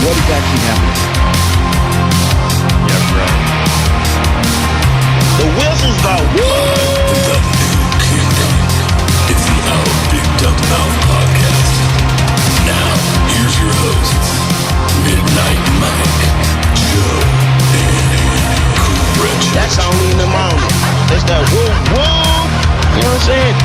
what is actually happening. Yeah, right. The whistles go woo! The new kingdom. It's the Owl Big Dumb Mouth podcast. Now, here's your hosts, Midnight Mike, Joe, and Rich. That's only in the morning. It's that woo woo. You know what I'm saying?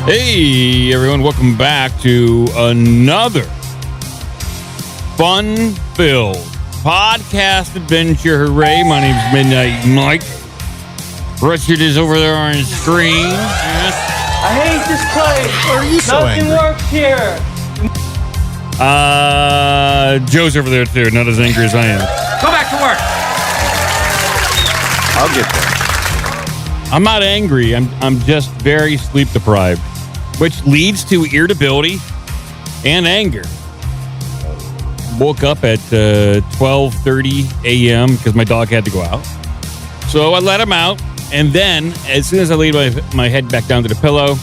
Hey, everyone. Welcome back to another fun-filled podcast adventure. Hooray. My name's Midnight Mike. Richard is over there on his screen. Yes. I hate this place. Why are you so Nothing angry? works here. Joe's over there, too. Not as angry as I am. Go back to work. I'll get there. I'm not angry. I'm just very sleep-deprived, which leads to irritability and anger. Woke up at 12:30 a.m. because my dog had to go out. So I let him out, and then as soon as I laid my head back down to the pillow,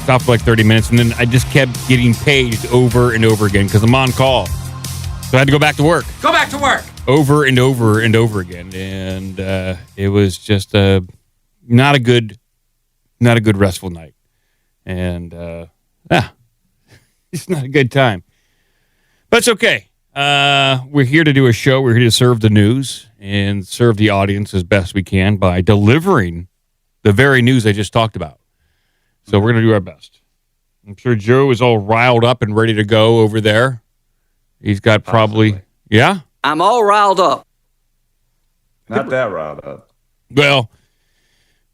stopped for like 30 minutes, and then I just kept getting paged over and over again because I'm on call. So I had to go back to work. Go back to work. Over and over and over again, and it was just not a good restful night, and it's not a good time, but it's okay. We're here to do a show. We're here to serve the news and serve the audience as best we can by delivering the very news I just talked about. So we're going to do our best. I'm sure Joe is all riled up and ready to go over there. He's got probably, yeah? I'm all riled up. Not that riled up. Well,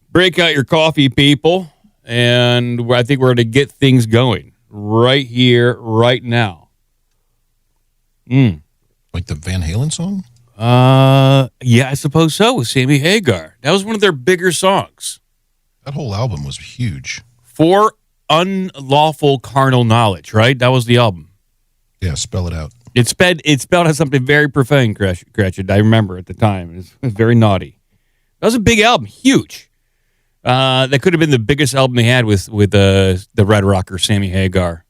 break out your coffee, people, and I think we're going to get things going right here, right now. Like the Van Halen song? Yeah, I suppose so, with Sammy Hagar. That was one of their bigger songs. That whole album was huge. For Unlawful Carnal Knowledge, right? That was the album. Yeah, spell it out. It spelled out something very profane, Gretchen. I remember at the time. It was very naughty. That was a big album, huge. That could have been the biggest album they had with the Red Rocker, Sammy Hagar,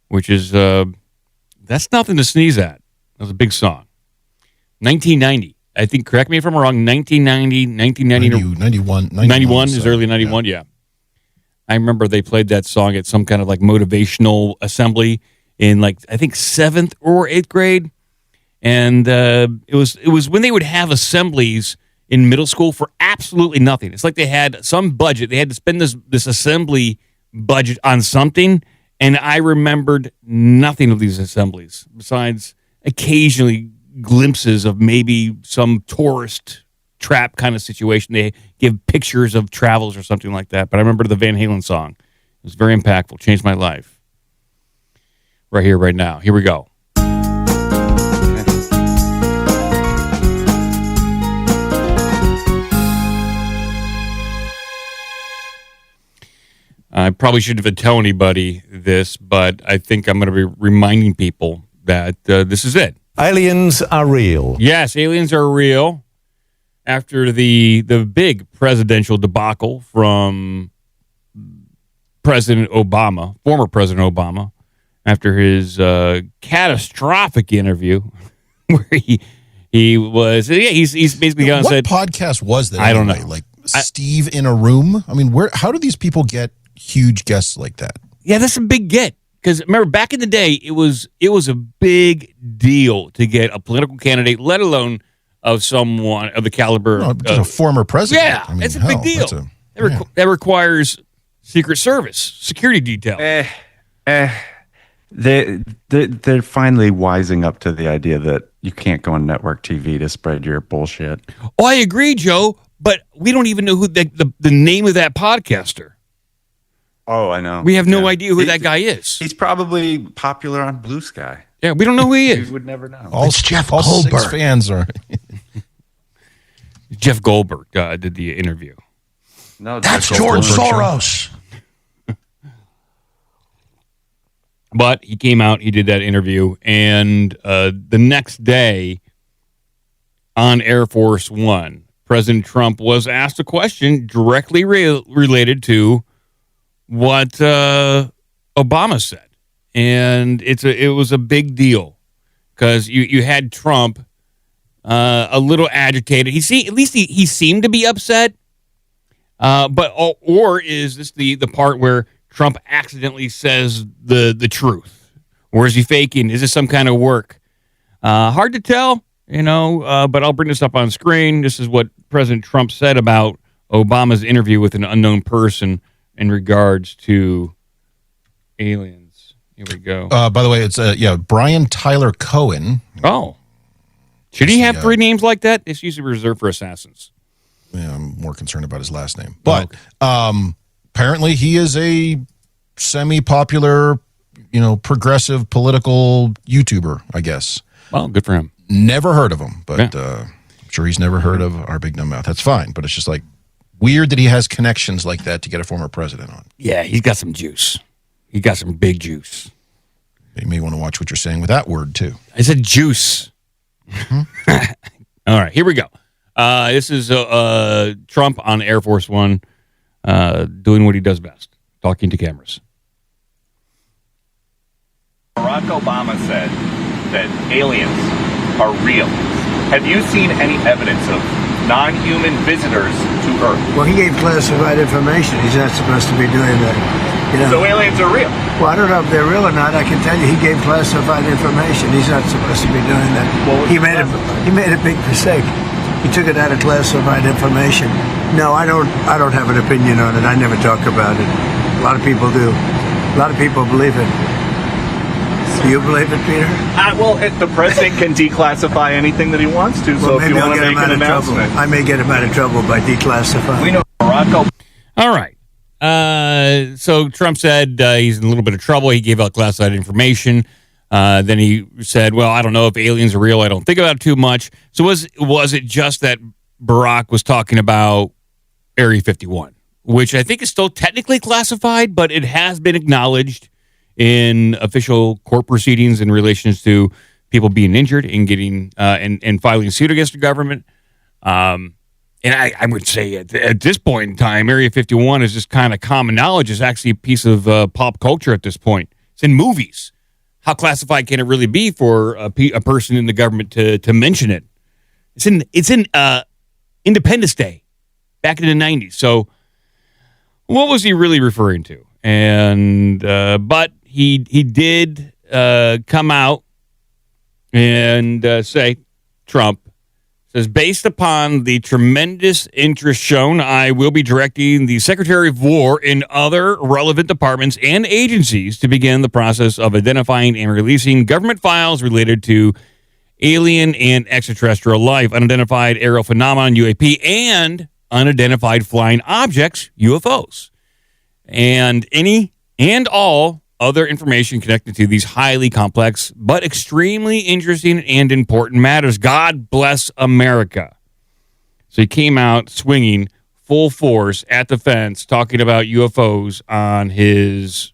which is, that's nothing to sneeze at. That was a big song. 1990. I think, correct me if I'm wrong, 1990, 91. 91 is early 91, yeah. I remember they played that song at some kind of like motivational assembly in like, I think 7th or 8th grade. And it was when they would have assemblies in middle school for absolutely nothing. It's like they had some budget. They had to spend this assembly budget on something. And I remembered nothing of these assemblies besides occasionally glimpses of maybe some tourist trap kind of situation. They give pictures of travels or something like that. But I remember the Van Halen song. It was very impactful. Changed my life. Right here, right now. Here we go. I probably shouldn't have told anybody this, but I think I'm going to be reminding people that this is it. Aliens are real. Yes, aliens are real. After the big presidential debacle from President Obama, former President Obama, after his catastrophic interview where he was, he's basically gone and said, what podcast was that? I don't know. Like Steve in a room? I mean, how do these people get huge guests like that? Yeah, that's a big get. Because remember, back in the day, it was a big deal to get a political candidate, let alone of someone of the caliber of a former president. Yeah, I mean, it's a big deal. That requires Secret Service security detail. They're finally wising up to the idea that you can't go on network TV to spread your bullshit. Oh, I agree, Joe. But we don't even know who the name of that podcaster. Oh, I know. We have no idea who that guy is. He's probably popular on Blue Sky. Yeah, we don't know who he is. You would never know. It's Jeff Goldberg. 6 fans are. Jeff Goldberg did the interview. No, that's George Soros. But he came out, he did that interview, and the next day on Air Force One, President Trump was asked a question directly related to what Obama said. And it was a big deal because you had Trump a little agitated. He seemed to be upset. Or is this the part where Trump accidentally says the truth? Or is he faking? Is this some kind of work? Hard to tell, but I'll bring this up on screen. This is what President Trump said about Obama's interview with an unknown person in regards to aliens. Here we go. By the way, it's Brian Tyler Cohen. Oh. Should he have three names like that? It's usually reserved for assassins. Yeah, I'm more concerned about his last name. But apparently he is a semi-popular, progressive political YouTuber, I guess. Well, good for him. Never heard of him, but I'm sure he's never heard of our big dumb mouth. That's fine, but it's just like weird that he has connections like that to get a former president on. Yeah, he's got some juice. He got some big juice. You may want to watch what you're saying with that word, too. I said juice. Mm-hmm. All right, here we go. This is Trump on Air Force One doing what he does best, talking to cameras. Barack Obama said that aliens are real. Have you seen any evidence of non-human visitors to Earth? Well, he gave classified information. He's not supposed to be doing that. So aliens are real? Well, I don't know if they're real or not. I can tell you he gave classified information. He's not supposed to be doing that. He made a big mistake. He took it out of classified information. No, I don't have an opinion on it. I never talk about it. A lot of people do. A lot of people believe it. Do you believe it, Peter? The president can declassify anything that he wants to. So if you want to make an announcement, I may get him out of trouble by declassifying. We know Barack Obama. All right. So Trump said he's in a little bit of trouble. He gave out classified information. Then he said, well, I don't know if aliens are real. I don't think about it too much. So was it just that Barack was talking about Area 51, which I think is still technically classified, but it has been acknowledged in official court proceedings in relations to people being injured and getting and filing suit against the government. And I would say at this point in time, Area 51 is just kind of common knowledge. It's actually a piece of pop culture at this point. It's in movies. How classified can it really be for a person in the government to mention it? It's in Independence Day back in the 90s. So what was he really referring to? And but he did come out and say, Trump says, based upon the tremendous interest shown, I will be directing the Secretary of War and other relevant departments and agencies to begin the process of identifying and releasing government files related to alien and extraterrestrial life, unidentified aerial phenomenon, UAP, and unidentified flying objects, UFOs, and any and all other information connected to these highly complex but extremely interesting and important matters. God bless America. So he came out swinging full force at the fence, talking about UFOs on his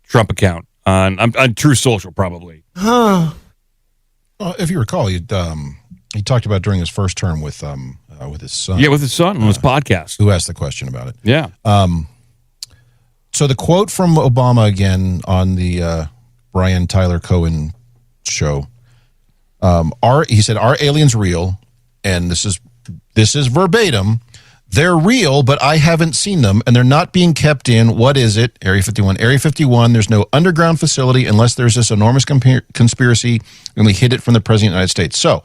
Trump account, on True Social, probably. If you recall, he talked about during his first term with his son. Yeah, with his son on his podcast. Who asked the question about it. Yeah. So the quote from Obama again on the Brian Tyler Cohen show, he said, "Are aliens real?" And this is verbatim. "They're real, but I haven't seen them, and they're not being kept in, what is it? Area 51. Area 51, there's no underground facility unless there's this enormous conspiracy, and we hid it from the President of the United States." So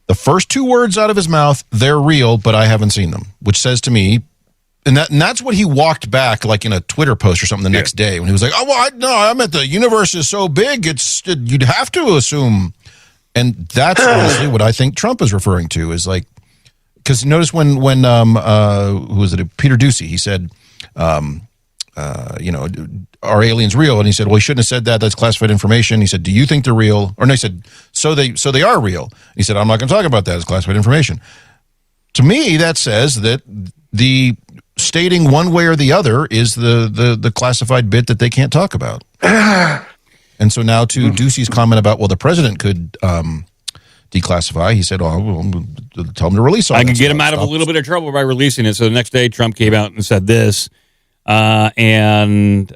the first two words out of his mouth, "They're real, but I haven't seen them," which says to me, and that's what he walked back like in a Twitter post or something the next day when he was like, "Oh, well, I meant the universe is so big, you'd have to assume." And that's honestly what I think Trump is referring to, is like, because notice when who was it, Peter Ducey, he said, "Are aliens real?" And he said, "Well, he shouldn't have said that. That's classified information." He said, "Do you think they're real?" Or no, he said, so they are real." He said, "I'm not going to talk about that. It's classified information." To me, that says that the stating one way or the other is the classified bit that they can't talk about. And so now to Ducey's comment about, well, the president could declassify, he said, oh, well, tell him to release all I that can get stuff. him out of a little bit of trouble by releasing it. So the next day, Trump came out and said this. It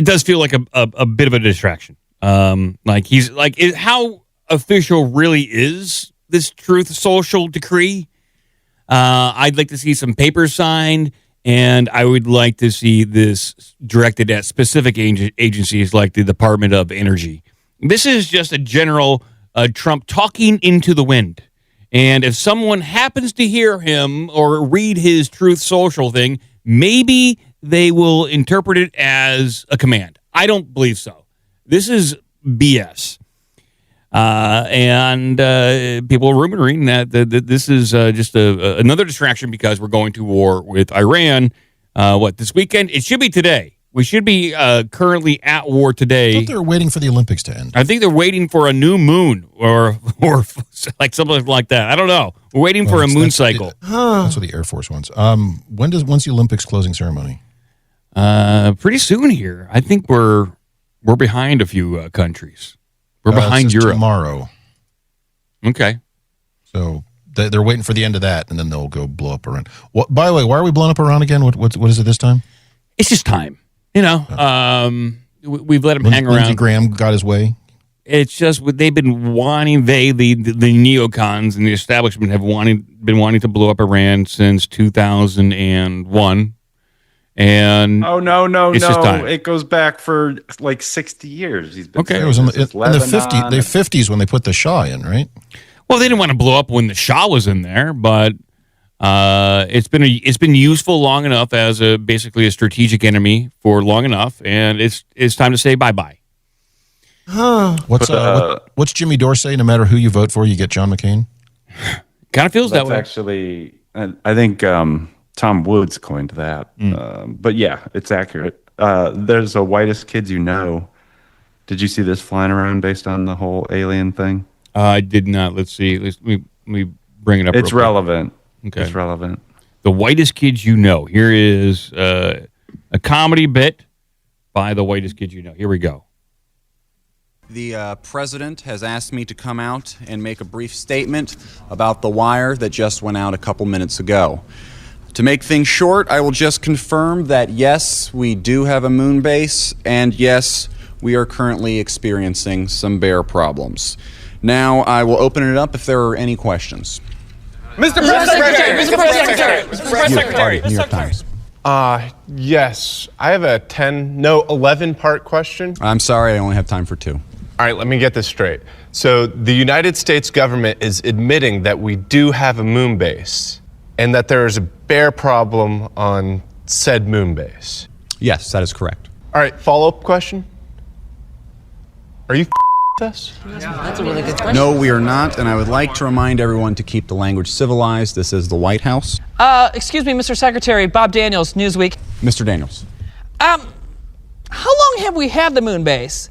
does feel like a bit of a distraction. How official really is this Truth Social decree? I'd like to see some papers signed, and I would like to see this directed at specific agencies like the Department of Energy. This is just a general Trump talking into the wind. And if someone happens to hear him or read his Truth Social thing, maybe they will interpret it as a command. I don't believe so. This is BS. And people are rumoring that this is just another distraction because we're going to war with Iran. This weekend? It should be today. We should be currently at war today. I thought they were waiting for the Olympics to end. I think they're waiting for a new moon or like something like that. I don't know. We're waiting for a moon cycle. That's what the Air Force wants. When's the Olympics closing ceremony? Pretty soon here. I think we're behind a few countries. We're behind Europe. Tomorrow. Okay. So they're waiting for the end of that, and then they'll go blow up Iran. By the way, why are we blowing up Iran again? What is it this time? It's just time. You know, we've let him hang around. Lindsey Graham got his way. It's just what they've been wanting. The neocons and the establishment have been wanting to blow up Iran since 2001. And no! Just time. It goes back for like 60 years. He's been It was in the 50s when they put the Shah in, right? Well, they didn't want to blow up when the Shah was in there, but it's been useful long enough as basically a strategic enemy for long enough, and it's time to say bye-bye. What's Jimmy Dore say? No matter who you vote for, you get John McCain. Kind of feels that way. Actually, I think Tom Woods coined that. But yeah, it's accurate. There's a whitest kids you know. Did you see this flying around based on the whole alien thing? I did not. Let's see. Let me bring it up. It's relevant. Okay. It's relevant. The whitest kids you know. Here is a comedy bit by the whitest kids you know. Here we go. The president has asked me to come out and make a brief statement about the wire that just went out a couple minutes ago. To make things short, I will just confirm that yes, we do have a moon base, and yes, we are currently experiencing some bear problems. Now, I will open it up if there are any questions. Mr. Press Secretary! Mr. Press Secretary! Mr. Press Secretary! New York Times. Yes. I have a 11-part question. I'm sorry, I only have time for 2. All right, let me get this straight. So the United States government is admitting that we do have a moon base and that there is a bear problem on said moon base. Yes, that is correct. All right, follow-up question. Are you with us? That's a really good question. No, we are not, and I would like to remind everyone to keep the language civilized. This is the White House. Excuse me, Mr. Secretary, Bob Daniels, Newsweek. Mr. Daniels. How long have we had the moon base?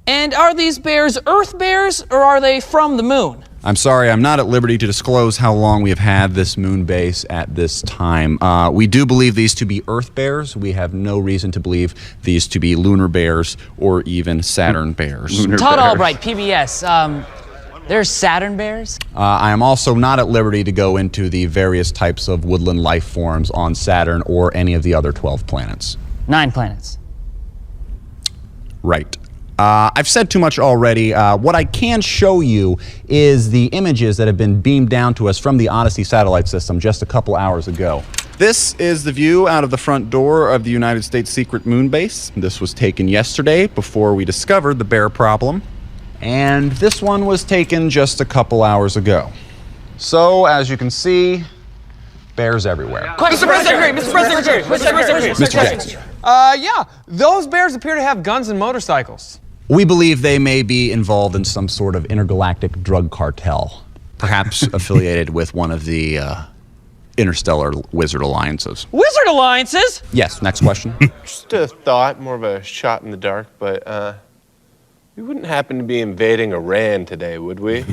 And are these bears Earth bears, or are they from the moon? I'm sorry, I'm not at liberty to disclose how long we have had this moon base at this time. We do believe these to be Earth bears. We have no reason to believe these to be lunar bears or even Saturn bears. Todd Albright, PBS. There's Saturn bears? I am also not at liberty to go into the various types of woodland life forms on Saturn or any of the other 12 planets. 9 planets. Right. I've said too much already. What I can show you is the images that have been beamed down to us from the Odyssey satellite system just a couple hours ago. This is the view out of the front door of the United States secret moon base. This was taken yesterday before we discovered the bear problem. And this one was taken just a couple hours ago. So, as you can see, bears everywhere. Mr. Press Secretary! Mr. Press Secretary! Mr. Press Secretary! Mr. Jackson. Yeah. Those bears appear to have guns and motorcycles. We believe they may be involved in some sort of intergalactic drug cartel, perhaps affiliated with one of the interstellar wizard alliances. Wizard alliances? Yes, next question. Just a thought, more of a shot in the dark, but we wouldn't happen to be invading Iran today, would we?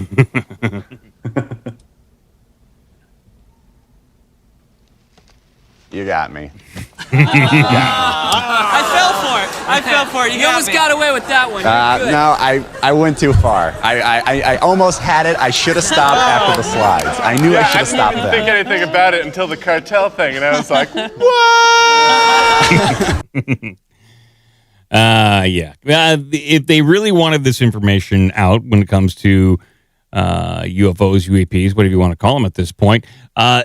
You got me. I fell for it. I fell for it. You almost got away with that one. No, I went too far. I almost had it. I should have stopped after the slides. I knew I should have stopped I didn't then. think anything about it until the cartel thing, and I was like, what? If they really wanted this information out when it comes to UFOs, UAPs, whatever you want to call them at this point,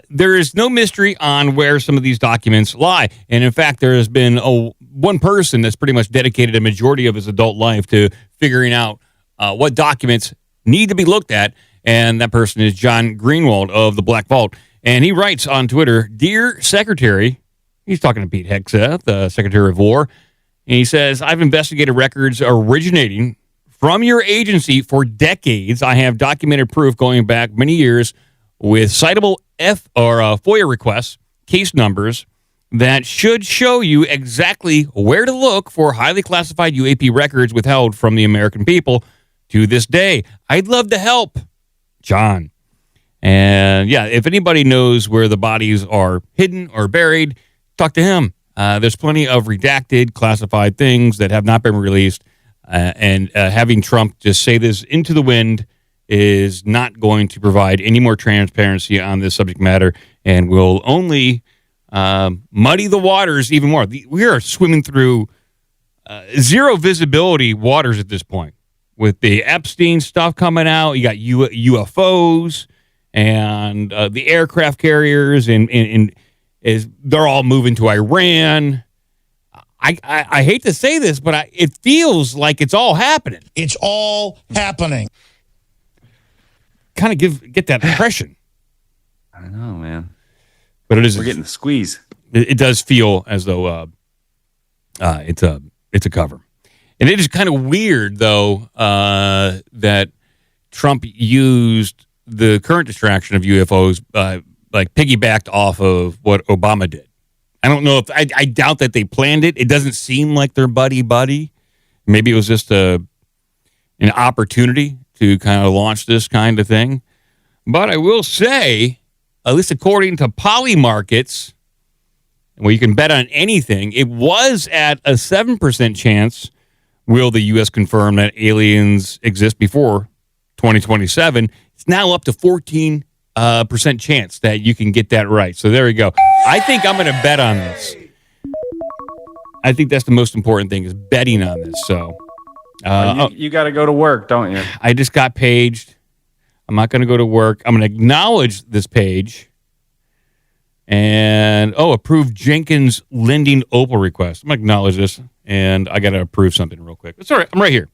there is no mystery on where some of these documents lie. And in fact, there has been one person that's pretty much dedicated a majority of his adult life to figuring out what documents need to be looked at. And that person is John Greenwald of the Black Vault. And he writes on Twitter, "Dear Secretary," he's talking to Pete Hegseth, the Secretary of War, and he says, "I've investigated records originating from your agency for decades. I have documented proof going back many years with citable FOIA requests, case numbers that should show you exactly where to look for highly classified UAP records withheld from the American people to this day. I'd love to help, John." And yeah, if anybody knows where the bodies are hidden or buried, talk to him. There's plenty of redacted, classified things that have not been released. And having Trump just say this into the wind is not going to provide any more transparency on this subject matter and will only muddy the waters even more. We are swimming through zero visibility waters at this point. With the Epstein stuff coming out, you got UFOs and the aircraft carriers, and they're all moving to Iran. I hate to say this, but it feels like it's all happening. It's all happening. Kind of get that impression. I know, man. But it is. We're getting the squeeze. It does feel as though it's a cover, and it is kind of weird though that Trump used the current distraction of UFOs, like piggybacked off of what Obama did. I don't know if I doubt that they planned it. It doesn't seem like they're buddy. Maybe it was just an opportunity to kind of launch this kind of thing. But I will say, at least according to Poly Markets, where you can bet on anything, it was at a 7% chance will the U.S. confirm that aliens exist before 2027. It's now up to 14% chance that you can get that right. So there we go. I think I'm going to bet on this. I think that's the most important thing is betting on this. So you got to go to work, don't you? I just got paged. I'm not going to go to work. I'm going to acknowledge this page. And, approve Jenkins lending Opal request. I'm going to acknowledge this, and I got to approve something real quick. It's all right. I'm right here.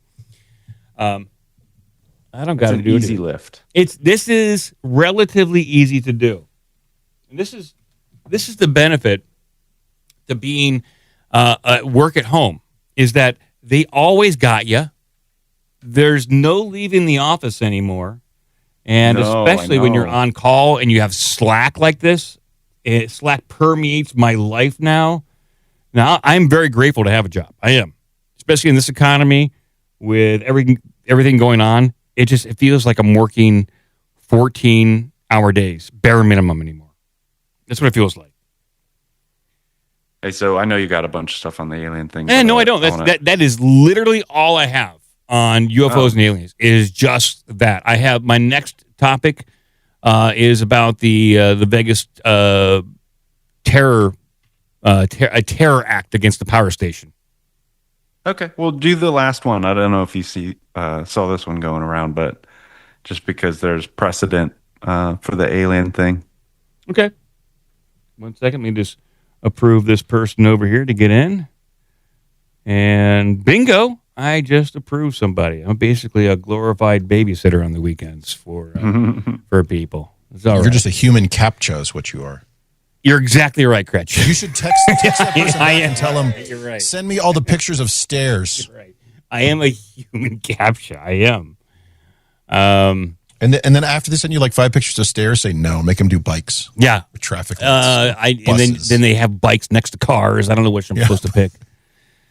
I don't got to do it. Easy lift. This is relatively easy to do. And this is the benefit to being work at home, is that they always got you. There's no leaving the office anymore. And especially when you're on call and you have Slack like this, Slack permeates my life now. Now, I'm very grateful to have a job. I am. Especially in this economy with everything going on. It feels like I'm working 14-hour days, bare minimum anymore. That's what it feels like. Hey, so I know you got a bunch of stuff on the alien thing. No, I don't. That is literally all I have on UFOs and aliens, is just that. I have my next topic is about the Vegas terror act against the power station. Okay, well, do the last one. I don't know if you saw this one going around, but just because there's precedent for the alien thing. Okay. 1 second. Let me just approve this person over here to get in. And bingo, I just approved somebody. I'm basically a glorified babysitter on the weekends for people. It's all You're right. just a human CAPTCHA is what you are. You're exactly right, Cretch. You should text that person back and tell them, You're right. send me all the pictures of stairs. You're right. I am a human CAPTCHA. I am. And then after they send you like 5 pictures of stairs, say no, make them do bikes. Yeah. With traffic lights. And then they have bikes next to cars. I don't know which I'm supposed to pick.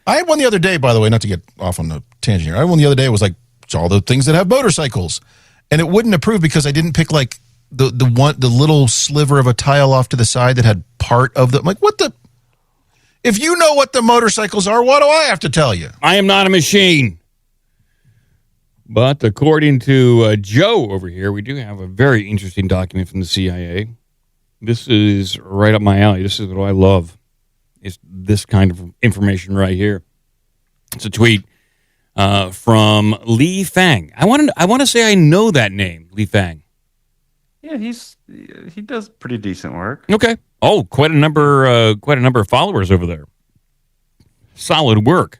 I had one the other day, by the way, not to get off on the tangent here. I had one the other day. It was like, it's all the things that have motorcycles. And it wouldn't approve because I didn't pick like the little sliver of a tile off to the side that had part of the, I'm like, what the? If you know what the motorcycles are, what do I have to tell you? I am not a machine. But according to Joe over here, we do have a very interesting document from the CIA. This is right up my alley. This is what I love. It's this kind of information right here. It's a tweet from Li Fang. I want to say I know that name, Li Fang. Yeah, he does pretty decent work. Okay. Oh, quite a number of followers over there. Solid work.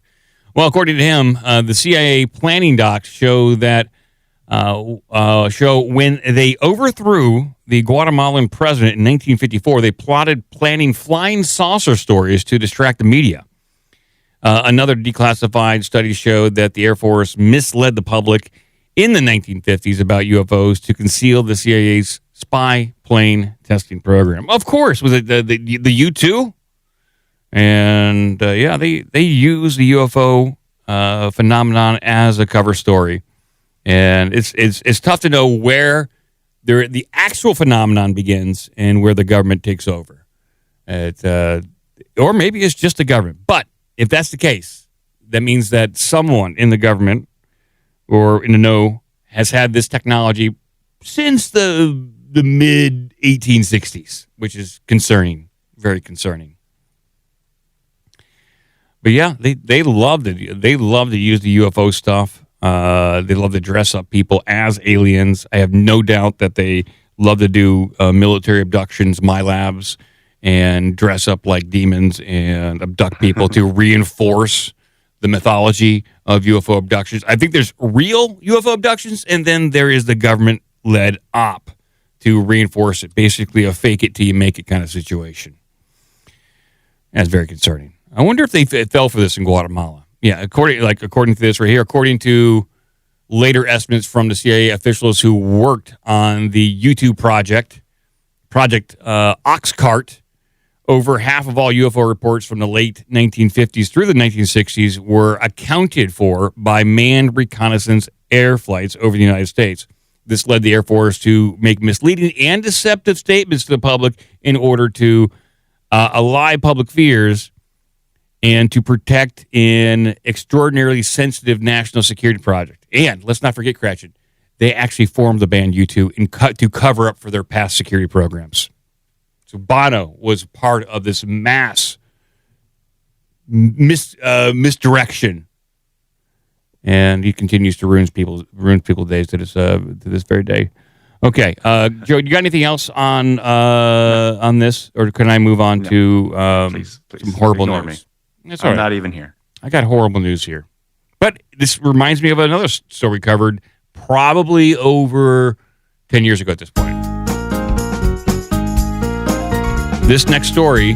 Well, according to him, the CIA planning docs show that when they overthrew the Guatemalan president in 1954, they plotted planning flying saucer stories to distract the media. Another declassified study showed that the Air Force misled the public in the 1950s about UFOs to conceal the CIA's spy plane testing program. Of course, was it the U-2? And they use the UFO phenomenon as a cover story, and it's tough to know where the actual phenomenon begins and where the government takes over. Or maybe it's just the government. But if that's the case, that means that someone in the government or in the know has had this technology since the mid 1860s, which is concerning, very concerning. But yeah, they love it. They love to use the UFO stuff. They love to dress up people as aliens. I have no doubt that they love to do military abductions, MyLabs, and dress up like demons and abduct people to reinforce the mythology of UFO abductions. I think there's real UFO abductions, and then there is the government-led op to reinforce it. Basically, a fake it till you make it kind of situation. That's very concerning. I wonder if they fell for this in Guatemala. Yeah, according to this right here, according to later estimates from the CIA officials who worked on the U2 project Oxcart, over half of all UFO reports from the late 1950s through the 1960s were accounted for by manned reconnaissance air flights over the United States. This led the Air Force to make misleading and deceptive statements to the public in order to allay public fears and to protect an extraordinarily sensitive national security project. And let's not forget, Cratchit, they actually formed the band U2 to cover up for their past security programs. So Bono was part of this mass misdirection, and he continues to ruin people's days to this very day. Okay, Joe, you got anything else on this, or can I move on to please, some horrible ignore news? Me. That's all I'm right. not even here. I got horrible news here. But this reminds me of another story we covered probably over 10 years ago at this point. This next story,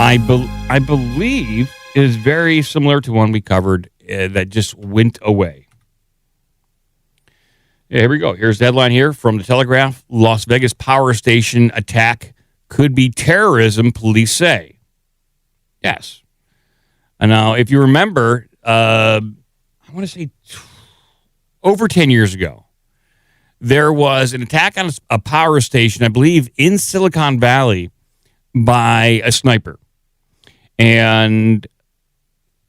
I believe, is very similar to one we covered that just went away. Yeah, here we go. Here's the headline here from the Telegraph. Las Vegas power station attack could be terrorism, police say. Yes. And now, if you remember, I want to say over 10 years ago, there was an attack on a power station, I believe, in Silicon Valley by a sniper. And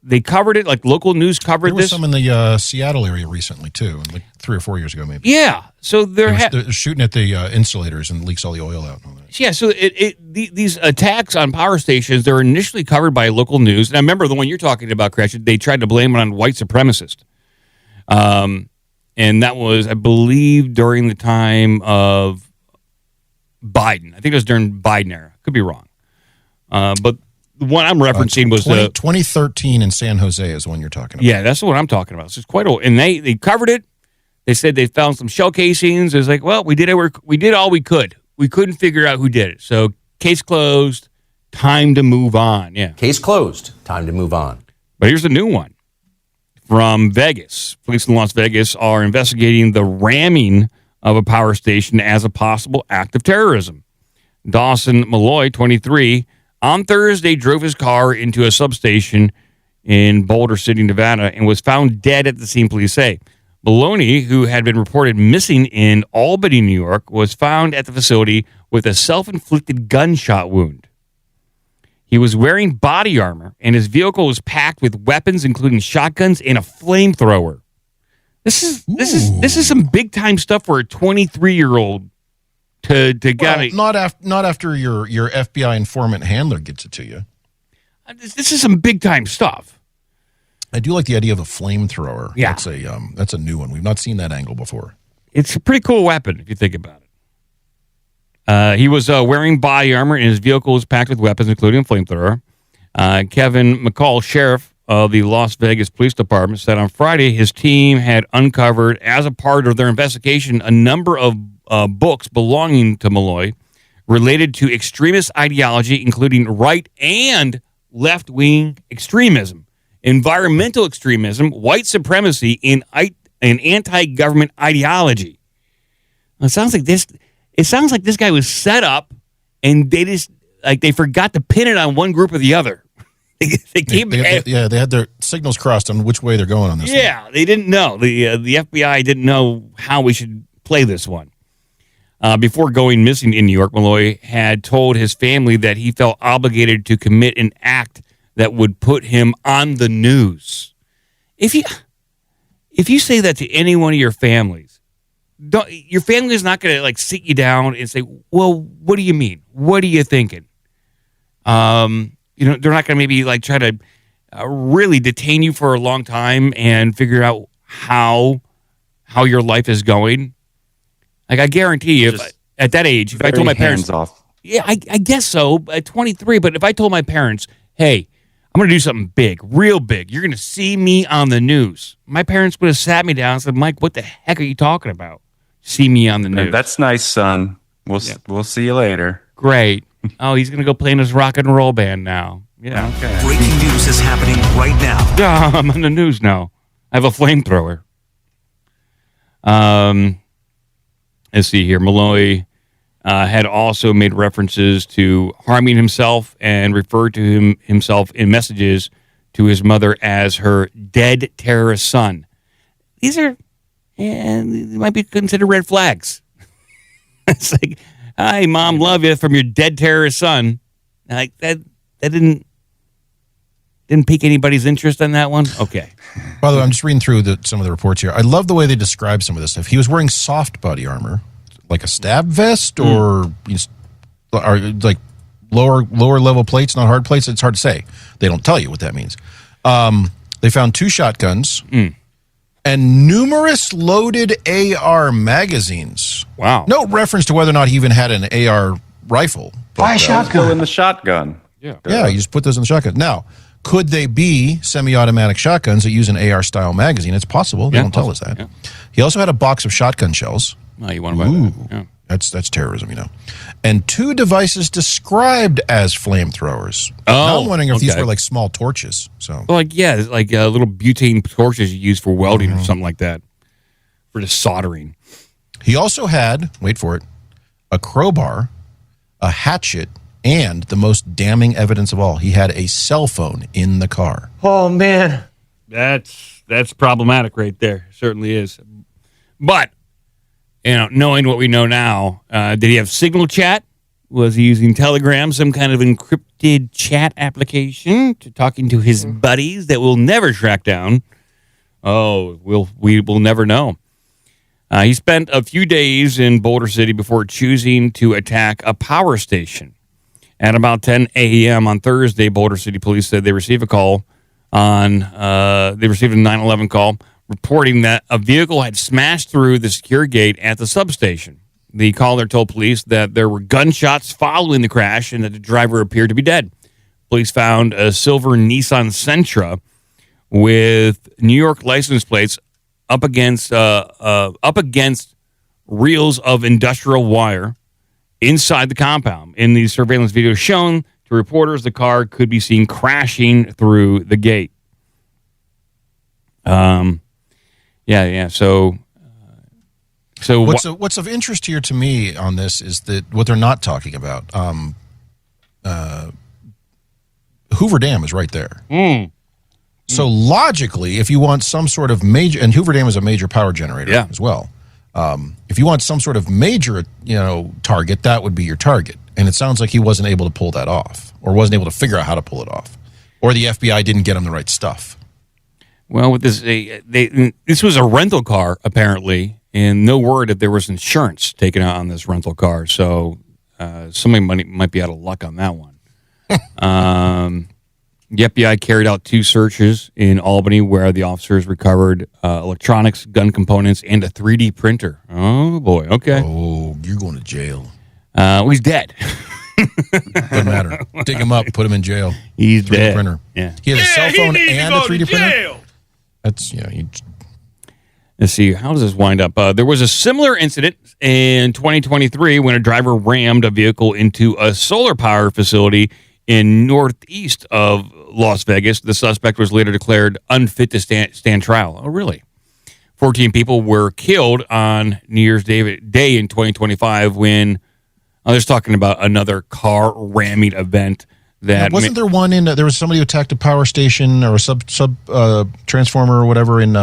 they covered it, like local news covered this. There was some in the Seattle area recently, too, like 3 or 4 years ago, maybe. Yeah. So they're shooting at the insulators and leaks all the oil out and all that. Yeah, so these attacks on power stations, they're initially covered by local news. And I remember the one you're talking about, Cratchit, they tried to blame it on white supremacists. And that was, I believe, during the time of Biden. I think it was during Biden era. Could be wrong. But the one I'm referencing was 2013 in San Jose is the one you're talking about. Yeah, that's the one I'm talking about. So it's quite old. And they covered it. They said they found some shell casings. It was like, well, we did all we could. We couldn't figure out who did it. So case closed, time to move on. Yeah. Case closed, time to move on. But here's a new one from Vegas. Police in Las Vegas are investigating the ramming of a power station as a possible act of terrorism. Dawson Malloy, 23, on Thursday drove his car into a substation in Boulder City, Nevada, and was found dead at the scene, police say. Maloney, who had been reported missing in Albany, New York, was found at the facility with a self-inflicted gunshot wound. He was wearing body armor, and his vehicle was packed with weapons, including shotguns and a flamethrower. This is some big time stuff for a 23-year-old to get. Not after your FBI informant handler gets it to you. This is some big time stuff. I do like the idea of a flamethrower. Yeah, that's a new one. We've not seen that angle before. It's a pretty cool weapon if you think about it. He was wearing body armor, and his vehicle was packed with weapons, including a flamethrower. Kevin McCall, sheriff of the Las Vegas Police Department, said on Friday his team had uncovered, as a part of their investigation, a number of books belonging to Malloy related to extremist ideology, including right and left-wing extremism, environmental extremism, white supremacy, and anti-government ideology. It sounds like this guy was set up, and they forgot to pin it on one group or the other. They had their signals crossed on which way they're going on this. Yeah, they didn't know. The FBI didn't know how we should play this one. Before going missing in New York, Malloy had told his family that he felt obligated to commit an act that would put him on the news. If you say that to any one of your families, your family is not going to sit you down and say, "Well, what do you mean? What are you thinking?" They're not going to maybe try to really detain you for a long time and figure out how your life is going. I guarantee you, at that age, if I told my parents, yeah, I guess so, at 23. But if I told my parents, "Hey, I'm going to do something big, real big. You're going to see me on the news," my parents would have sat me down and said, "Mike, what the heck are you talking about? See me on the news." That's nice, son. We'll see you later. Great. Oh, he's going to go play in his rock and roll band now. Yeah. Okay. Breaking news is happening right now. Yeah, I'm on the news now. I have a flamethrower. Let's see here. Malloy had also made references to harming himself and referred to himself in messages to his mother as her dead terrorist son. These are, they might be considered red flags. It's like, "Hi, Mom, love you," from your dead terrorist son. Like that didn't pique anybody's interest on that one. Okay. By the way, I'm just reading through some of the reports here. I love the way they describe some of this stuff. He was wearing soft body armor, like a stab vest, or like lower level plates, not hard plates. It's hard to say. They don't tell you what that means. They found 2 shotguns and numerous loaded AR magazines. Wow. No reference to whether or not he even had an AR rifle. Why shotgun? Still in the shotgun. Yeah, you just put those in the shotgun. Now, could they be semi-automatic shotguns that use an AR-style magazine? It's possible. They don't tell us that. Yeah. He also had a box of shotgun shells. Oh, you want to buy that? Yeah. That's terrorism, And 2 devices described as flamethrowers. Oh, now I'm wondering if these were like small torches. So, like little butane torches you use for welding or something like that, for just soldering. He also had, wait for it, a crowbar, a hatchet, and the most damning evidence of all, he had a cell phone in the car. Oh, man. That's problematic right there. Certainly is. But, knowing what we know now, did he have Signal chat? Was he using Telegram, some kind of encrypted chat application, to talking to his buddies that we'll never track down? Oh, we will never know. He spent a few days in Boulder City before choosing to attack a power station. At about 10 a.m. on Thursday, Boulder City Police said they received a 911 call reporting that a vehicle had smashed through the secure gate at the substation. The caller told police that there were gunshots following the crash and that the driver appeared to be dead. Police found a silver Nissan Sentra with New York license plates up against reels of industrial wire inside the compound. In the surveillance video shown to reporters, the car could be seen crashing through the gate. So what's of interest here to me on this is that what they're not talking about. Hoover Dam is right there. So logically, if you want some sort of major, and Hoover Dam is a major power generator as well. If you want some sort of major, target, that would be your target. And it sounds like he wasn't able to pull that off, or wasn't able to figure out how to pull it off, or the FBI didn't get him the right stuff. Well, with this, this was a rental car, apparently, and no word if there was insurance taken out on this rental car. So somebody might be out of luck on that one. The FBI carried out 2 searches in Albany where the officers recovered electronics, gun components, and a 3D printer. Oh, boy. Okay. Oh, you're going to jail. He's dead. Doesn't matter. Dig him up, put him in jail. He's 3D dead. printer. Yeah. He has a cell phone and a 3D printer? That's, Let's see. How does this wind up? There was a similar incident in 2023 when a driver rammed a vehicle into a solar power facility in northeast of Las Vegas. The suspect was later declared unfit to stand trial. Oh, really? 14 people were killed on New Year's Day in 2025 when I was talking about another car ramming event. That wasn't there one in there was somebody who attacked a power station or a sub transformer or whatever in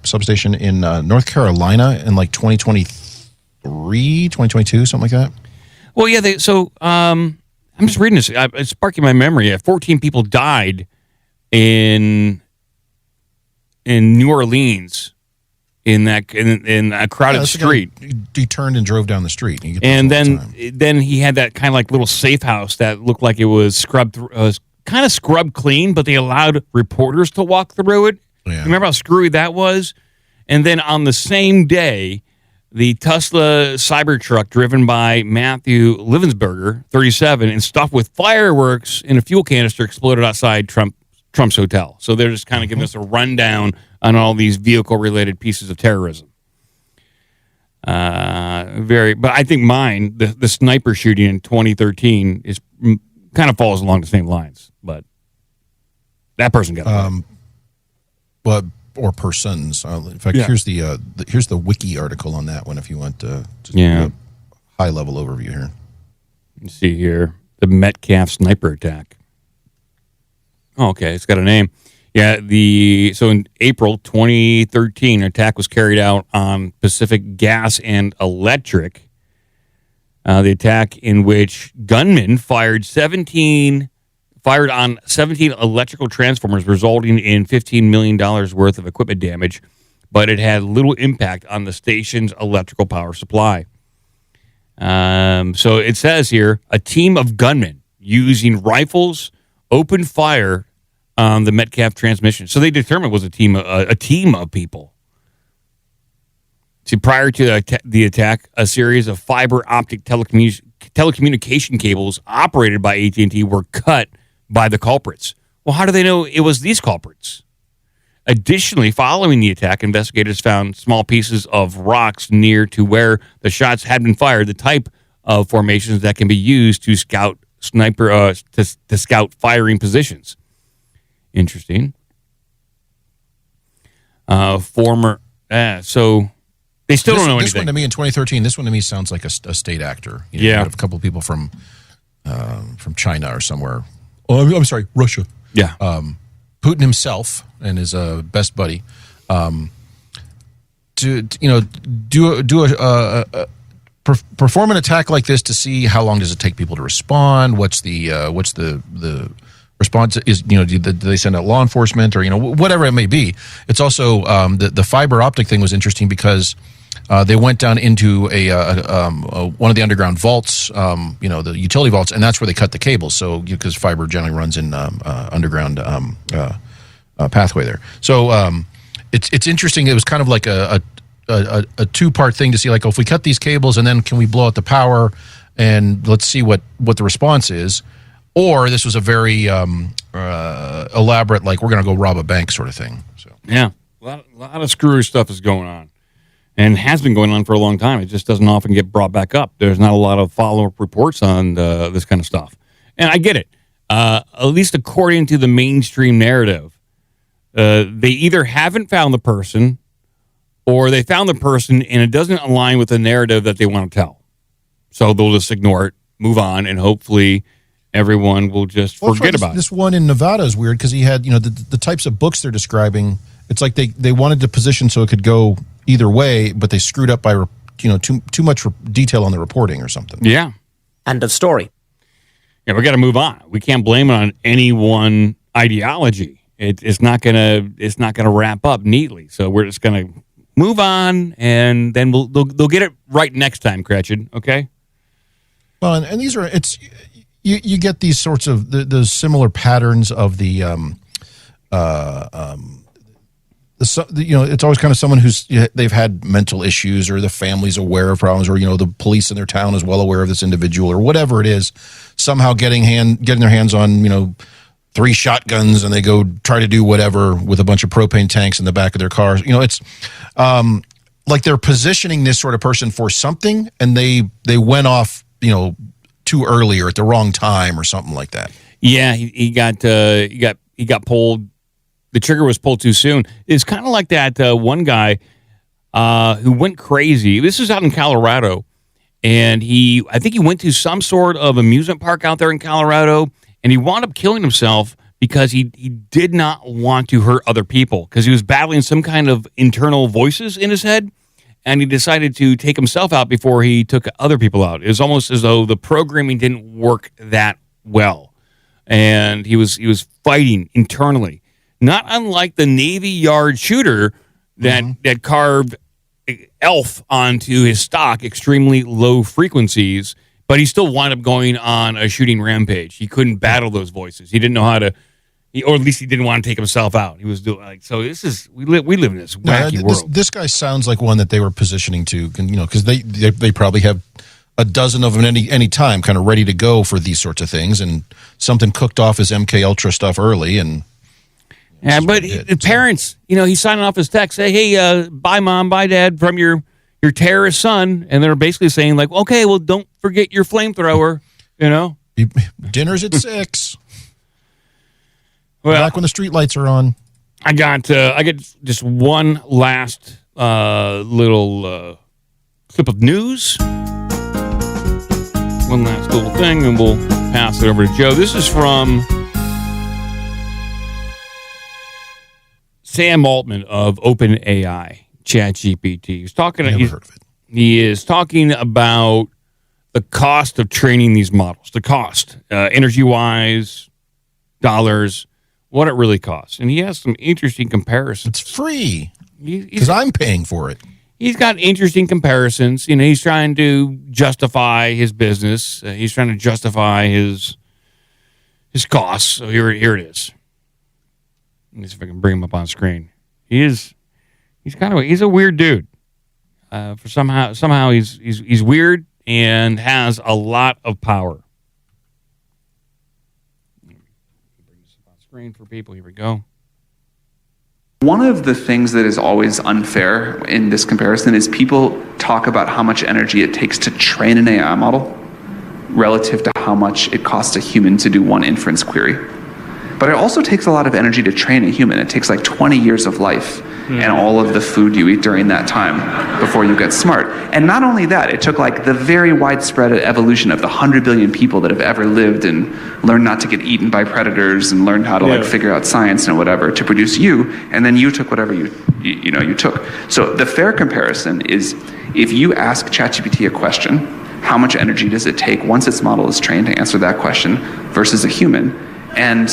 substation in North Carolina in like 2023, 2022, something like that? Well, yeah. I'm just reading this. It's sparking my memory. 14 people died in New Orleans in a crowded street. He turned and drove down the street. And then he had that kind of like little safe house that looked like it was scrubbed, kind of scrubbed clean, but they allowed reporters to walk through it. Yeah. Remember how screwy that was? And then on the same day, the Tesla Cybertruck driven by Matthew Livensberger, 37, and stuffed with fireworks in a fuel canister exploded outside Trump's hotel. So they're just kind of giving us a rundown on all these vehicle-related pieces of terrorism. But I think mine, the sniper shooting in 2013, is kind of falls along the same lines. But that person got but or persons. In fact, here's the wiki article on that one. If you want to, high level overview here. Let's see here, the Metcalf sniper attack. Oh, okay, it's got a name. Yeah, so in April 2013, an attack was carried out on Pacific Gas and Electric. The attack in which gunmen fired on 17 electrical transformers, resulting in $15 million worth of equipment damage, but it had little impact on the station's electrical power supply. So it says here, a team of gunmen using rifles opened fire on the Metcalf transmission. So they determined it was a team of people. See, prior to the attack, a series of fiber optic telecommunication cables operated by AT&T were cut by the culprits. Well, how do they know it was these culprits? Additionally, following the attack, investigators found small pieces of rocks near to where the shots had been fired, the type of formations that can be used to scout to scout firing positions. Interesting. So they still don't know anything. This one to me in 2013. This one to me sounds like a state actor. You have a couple of people from China or somewhere. Oh, I'm sorry, Russia. Yeah. Putin himself and his best buddy perform an attack like this to see how long does it take people to respond. What's the response is, do they send out law enforcement or, whatever it may be. It's also the fiber optic thing was interesting because they went down into one of the underground vaults, the utility vaults, and that's where they cut the cables. So because fiber generally runs in underground pathway there. So it's interesting. It was kind of like a two-part thing to see, like, if we cut these cables and then can we blow out the power and let's see what the response is. Or this was a very elaborate, like, we're going to go rob a bank sort of thing. So yeah, a lot of screwy stuff is going on, and has been going on for a long time. It just doesn't often get brought back up. There's not a lot of follow-up reports on this kind of stuff, and I get it. At least according to the mainstream narrative, they either haven't found the person, or they found the person and it doesn't align with the narrative that they want to tell. So they'll just ignore it, move on, and hopefully everyone will just forget about it. This one in Nevada is weird because he had, the types of books they're describing. It's like they wanted to position so it could go either way, but they screwed up by too much detail on the reporting or something. Yeah, End of story. Yeah, we got to move on. We can't blame it on any one ideology. It's not gonna wrap up neatly. So we're just gonna move on, and then they'll get it right next time, Gretchen. Okay. Well, and these are you get these sorts of the similar patterns of the it's always kind of someone they've had mental issues, or the family's aware of problems, or the police in their town is well aware of this individual, or whatever it is. Somehow getting their hands on 3 shotguns, and they go try to do whatever with a bunch of propane tanks in the back of their cars. It's like they're positioning this sort of person for something, and they went off too early or at the wrong time or something like that. Yeah, he got pulled. The trigger was pulled too soon. It's kind of like that one guy who went crazy. This was out in Colorado, and I think he went to some sort of amusement park out there in Colorado, and he wound up killing himself because he did not want to hurt other people, because he was battling some kind of internal voices in his head, and he decided to take himself out before he took other people out. It was almost as though the programming didn't work that well, and he was fighting internally. Not unlike the Navy Yard shooter that carved Elf onto his stock, extremely low frequencies, but he still wound up going on a shooting rampage. He couldn't battle those voices. He didn't know how to, or at least he didn't want to take himself out. He was doing so. We live in this wacky world. This guy sounds like one that they were positioning to, because they probably have a dozen of them at any time, kind of ready to go for these sorts of things, and something cooked off his MK Ultra stuff early, and. Yeah, but the parents, he's signing off his text, say, hey, bye, Mom, bye, Dad, from your terrorist son. And they're basically saying, like, okay, well, don't forget your flamethrower, Dinner's at 6. Well, back when the street lights are on. I got just one last little clip of news. One last little thing, and we'll pass it over to Joe. This is from Sam Altman of OpenAI, ChatGPT. He's talking. Never heard of it. He is talking about the cost of training these models. The cost, energy-wise, dollars, what it really costs, and he has some interesting comparisons. It's free because I'm paying for it. He's got interesting comparisons. He's trying to justify his business. He's trying to justify his costs. So here it is. Let me see if I can bring him up on screen. He's a weird dude. For somehow he's weird and has a lot of power. Let me bring this up on screen for people. Here we go. One of the things that is always unfair in this comparison is people talk about how much energy it takes to train an AI model relative to how much it costs a human to do one inference query. But it also takes a lot of energy to train a human. It takes like 20 years of life and all of the food you eat during that time before you get smart. And not only that, it took like the very widespread evolution of the 100 billion people that have ever lived and learned not to get eaten by predators and learned how to like figure out science and whatever to produce you, and then you took whatever you took. So the fair comparison is if you ask ChatGPT a question, how much energy does it take once its model is trained to answer that question versus a human? And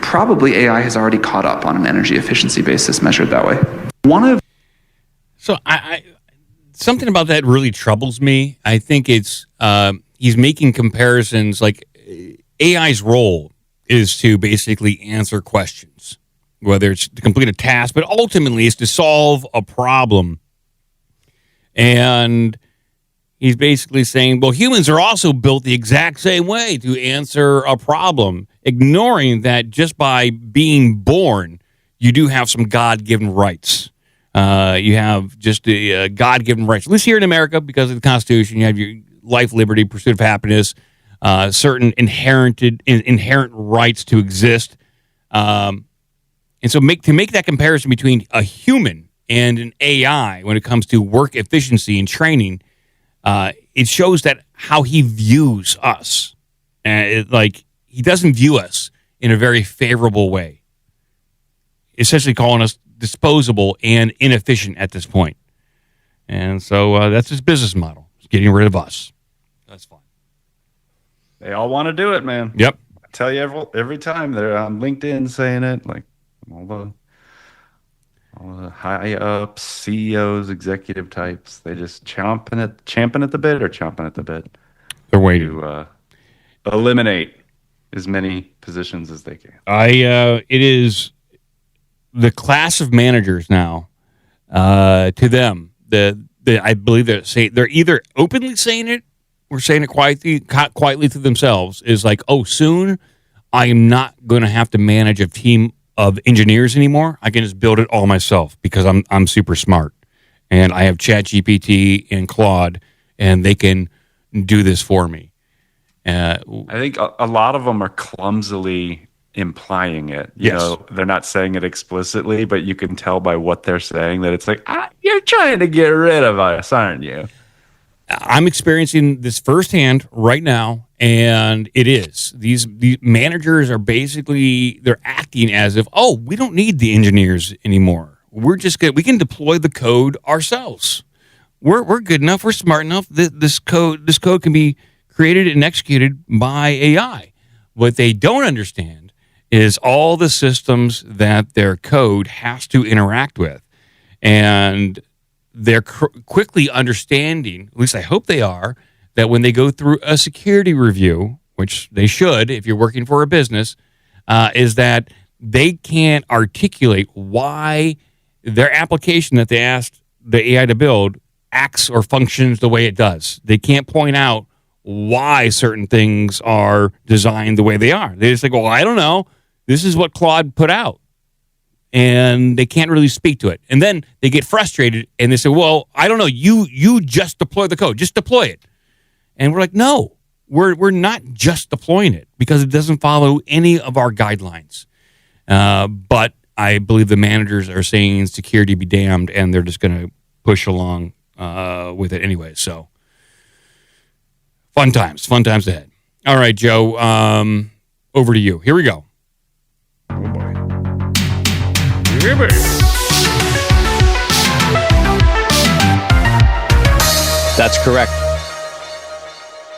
probably AI has already caught up on an energy efficiency basis measured that way. So I something about that really troubles me. I think it's he's making comparisons like AI's role is to basically answer questions, whether it's to complete a task, but ultimately it's to solve a problem. And he's basically saying, well, humans are also built the exact same way to answer a problem, ignoring that just by being born, you do have some God-given rights. You have just the God-given rights. At least here in America, because of the Constitution, you have your life, liberty, pursuit of happiness, certain inherent rights to exist. And so to make that comparison between a human and an AI when it comes to work efficiency and training, it shows that how he views us. He doesn't view us in a very favorable way, essentially calling us disposable and inefficient at this point. And so that's his business model, getting rid of us. That's fine. They all want to do it, man. Yep. I tell you every time they're on LinkedIn saying it, like all the high ups, CEOs, executive types, they just champing at the bit. They're waiting to eliminate as many positions as they can. It is the class of managers now. To them, I believe they're either openly saying it or saying it quietly to themselves. Is like, oh, soon I am not going to have to manage a team of engineers anymore. I can just build it all myself because I'm super smart, and I have ChatGPT and Claude, and they can do this for me. I think a lot of them are clumsily implying it. You know, they're not saying it explicitly, but you can tell by what they're saying that it's like, you're trying to get rid of us, aren't you? I'm experiencing this firsthand right now, and it is. These managers are basically, they're acting as if, oh, we don't need the engineers anymore. We're just good. We can deploy the code ourselves. We're good enough. We're smart enough that this code can be created and executed by AI. What they don't understand is all the systems that their code has to interact with. And they're quickly understanding, at least I hope they are, that when they go through a security review, which they should if you're working for a business, is that they can't articulate why their application that they asked the AI to build acts or functions the way it does. They can't point out why certain things are designed the way they are. They just like, well, I don't know. This is what Claude put out. And they can't really speak to it. And then they get frustrated and they say, well, I don't know. You just deploy the code. Just deploy it. And we're like, no, we're not just deploying it because it doesn't follow any of our guidelines. But I believe the managers are saying security be damned, and they're just going to push along with it anyway. So fun times ahead. All right, Joe, over to you. Here we go. Oh, boy. That's correct.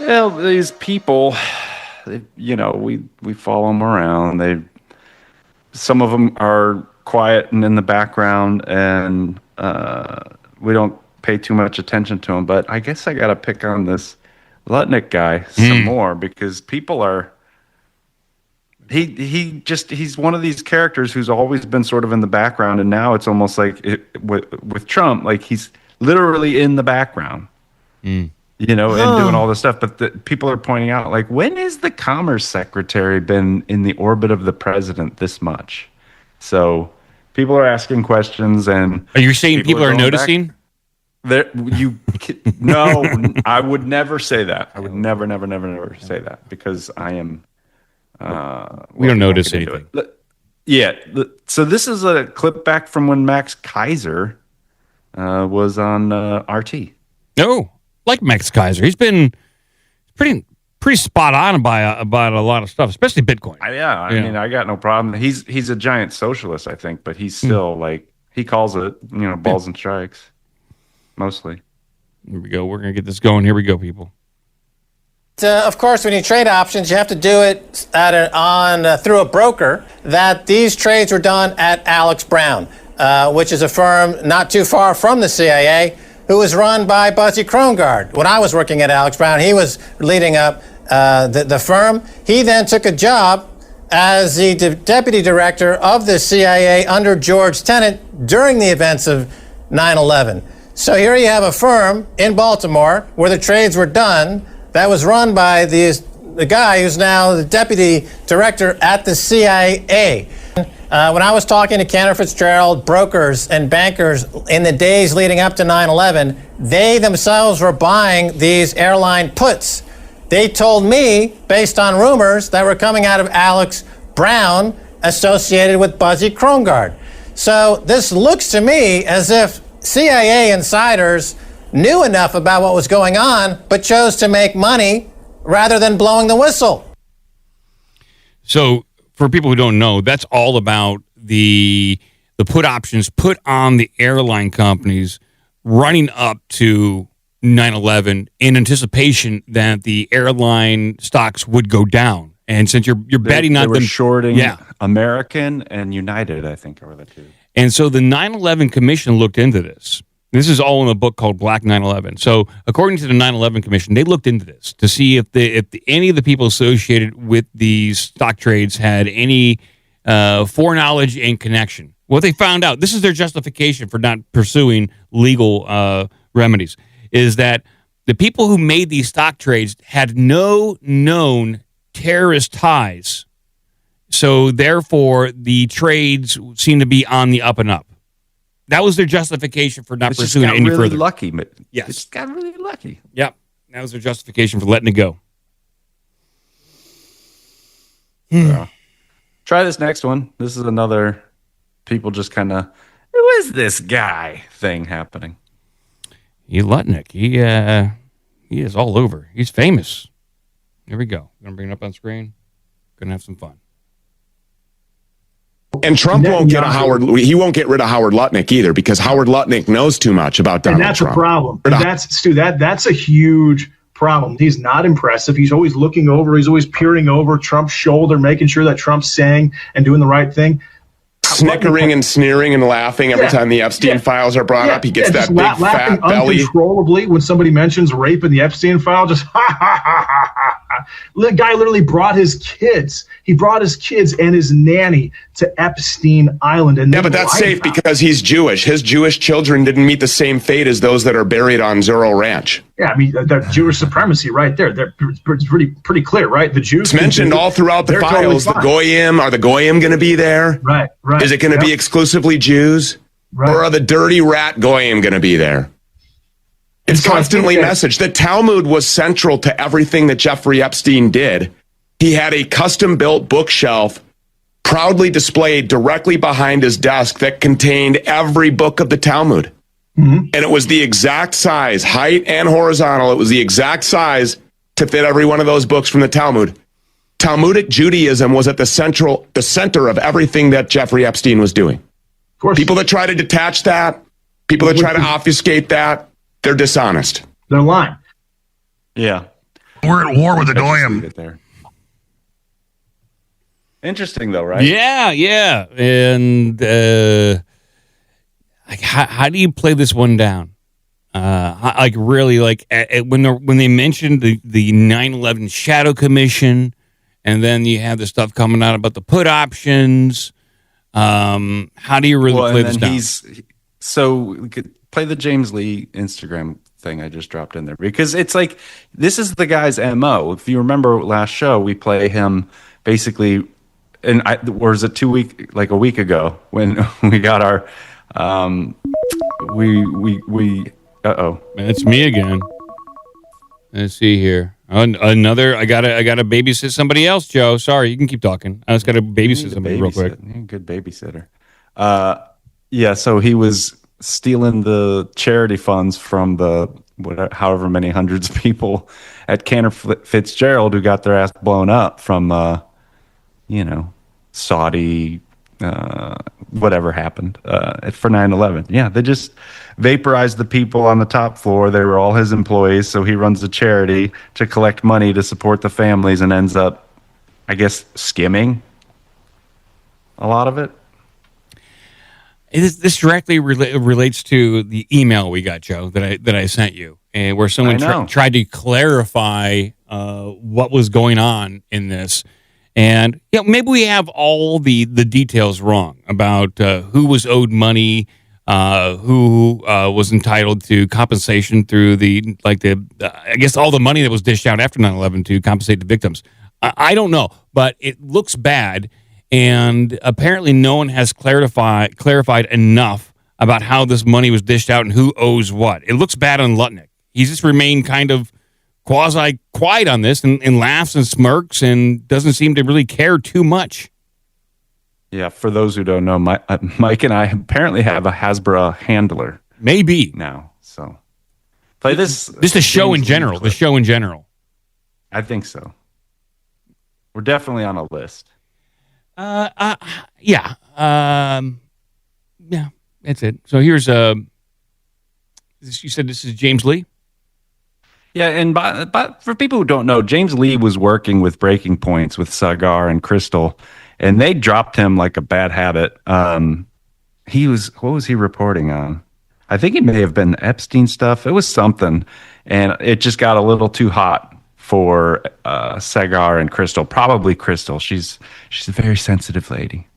Well, these people, we follow them around. Some of them are quiet and in the background, and we don't pay too much attention to them. But I guess I got to pick on this Lutnick guy some more, because people are. He's one of these characters who's always been sort of in the background, and now it's almost like with Trump, like he's literally in the background, and doing all this stuff. But people are pointing out, like, when has the Commerce Secretary been in the orbit of the president this much? So people are asking questions, and are you saying people are noticing? No, I would never say that. I would never say that, because I am. We don't notice anything. So this is a clip back from when Max Kaiser was on RT. No, like Max Kaiser, he's been pretty spot on about a lot of stuff, especially Bitcoin. I mean, I got no problem. He's a giant socialist, I think, but he's still like, he calls it balls and strikes mostly. Here we go. We're gonna get this going. Here we go, people. Of course, when you trade options, you have to do it through a broker. That these trades were done at Alex Brown, which is a firm not too far from the CIA, who was run by Buzzy Krongard. When I was working at Alex Brown, he was leading up the firm. He then took a job as the deputy director of the CIA under George Tenet during the events of 9/11. So here you have a firm in Baltimore where the trades were done. That was run by the guy who's now the deputy director at the CIA. When I was talking to Cantor Fitzgerald, brokers and bankers in the days leading up to 9/11, they themselves were buying these airline puts. They told me, based on rumors that were coming out of Alex Brown associated with Buzzy Krongard. So this looks to me as if CIA insiders knew enough about what was going on, but chose to make money rather than blowing the whistle. So, for people who don't know, that's all about the put options put on the airline companies running up to 9/11 in anticipation that the airline stocks would go down. And since you're betting they on were them, shorting American and United, I think, are the two. And so the 9/11 Commission looked into this. This is all in a book called Black 9/11. So according to the 9/11 Commission, they looked into this to see if any of the people associated with these stock trades had any foreknowledge and connection. What they found out, this is their justification for not pursuing legal remedies, is that the people who made these stock trades had no known terrorist ties. So therefore, the trades seem to be on the up and up. That was their justification for not pursuing it any further. Lucky. Yes. It just got really lucky. Yep. That was their justification for letting it go. Try this next one. This is another people just kind of, who is this guy thing happening? Lutnick. He is all over. He's famous. Here we go. Gonna bring it up on screen. Gonna have some fun. And Trump won't get he won't get rid of Howard Lutnick either, because Howard Lutnick knows too much about Donald Trump. And that's a problem. And that's a huge problem. He's not impressive. He's always looking over. He's always peering over Trump's shoulder, making sure that Trump's saying and doing the right thing. Snickering and sneering and laughing every time the Epstein files are brought up. He gets that big fat belly. Uncontrollably when somebody mentions rape in the Epstein file, just ha ha ha ha ha. The guy literally brought his kids. He brought his kids and his nanny to Epstein Island. And but that's safe because he's Jewish. His Jewish children didn't meet the same fate as those that are buried on Zorro Ranch. Yeah, I mean, that Jewish supremacy right there. It's pretty clear, right? The Jews. It's mentioned all throughout the files. Totally the Goyim, are the Goyim going to be there? Right. Is it going to be exclusively Jews? Right. Or are the dirty rat Goyim going to be there? It's constantly messaged. The Talmud was central to everything that Jeffrey Epstein did. He had a custom-built bookshelf proudly displayed directly behind his desk that contained every book of the Talmud. Mm-hmm. And it was the exact size, height and horizontal. It was the exact size to fit every one of those books from the Talmud. Talmudic Judaism was at the center of everything that Jeffrey Epstein was doing. Of course. People that try to detach that, people that try to obfuscate that, they're dishonest. They're lying. Yeah. We're at war with the Goyim. Interesting, though, right? Yeah. And how do you play this one down? When they mentioned the 9/11 Shadow Commission, and then you have the stuff coming out about the put options. How do you really play this down? So play the James Lee Instagram thing I just dropped in there, because it's like, this is the guy's MO. If you remember last show, we play him basically, or is it a week ago when we got our, it's me again. Let's see here. Another, I gotta babysit somebody else, Joe. Sorry, you can keep talking. I just gotta babysit somebody real quick. You're a good babysitter. So he was stealing the charity funds from the however many hundreds of people at Cantor Fitzgerald who got their ass blown up from Saudi whatever happened for 9/11. Yeah, they just vaporized the people on the top floor. They were all his employees, so he runs a charity to collect money to support the families and ends up, I guess, skimming a lot of it. This directly relates to the email we got, Joe, that I sent you, and where someone tried to clarify what was going on in this. And maybe we have all the details wrong about who was owed money, who was entitled to compensation through I guess all the money that was dished out after 9/11 to compensate the victims. I don't know, but it looks bad. And apparently no one has clarified enough about how this money was dished out and who owes what. It looks bad on Lutnick. He's just remained kind of quasi-quiet on this and laughs and smirks and doesn't seem to really care too much. Yeah, for those who don't know, Mike and I apparently have a Hasbro handler. Maybe. Now, so play this. Just the show in general. The show in general. I think so. We're definitely on a list. Yeah, that's it. So here's you said this is James Lee? Yeah, and but for people who don't know, James Lee was working with Breaking Points with Sagar and Crystal, and they dropped him like a bad habit. What was he reporting on? I think it may have been Epstein stuff. It was something, and it just got a little too hot for Sagar and Crystal. Probably Crystal. She's a very sensitive lady.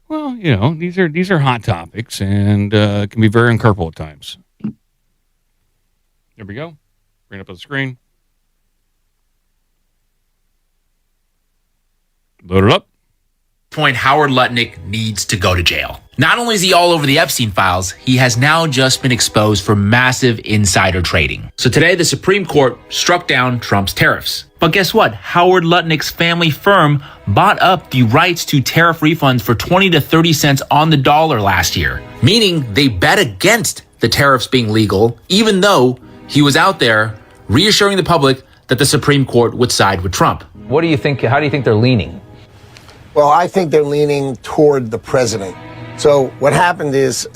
Well, these are hot topics and can be very uncomfortable at times. There we go. Bring it up on the screen. Load it up. Point Howard Lutnick needs to go to jail. Not only is he all over the Epstein files, he has now just been exposed for massive insider trading. So today, the Supreme Court struck down Trump's tariffs. But guess what? Howard Lutnick's family firm bought up the rights to tariff refunds for 20 to 30 cents on the dollar last year, meaning they bet against the tariffs being legal, even though he was out there reassuring the public that the Supreme Court would side with Trump. What do you think? How do you think they're leaning? Well, I think they're leaning toward the president. So what happened is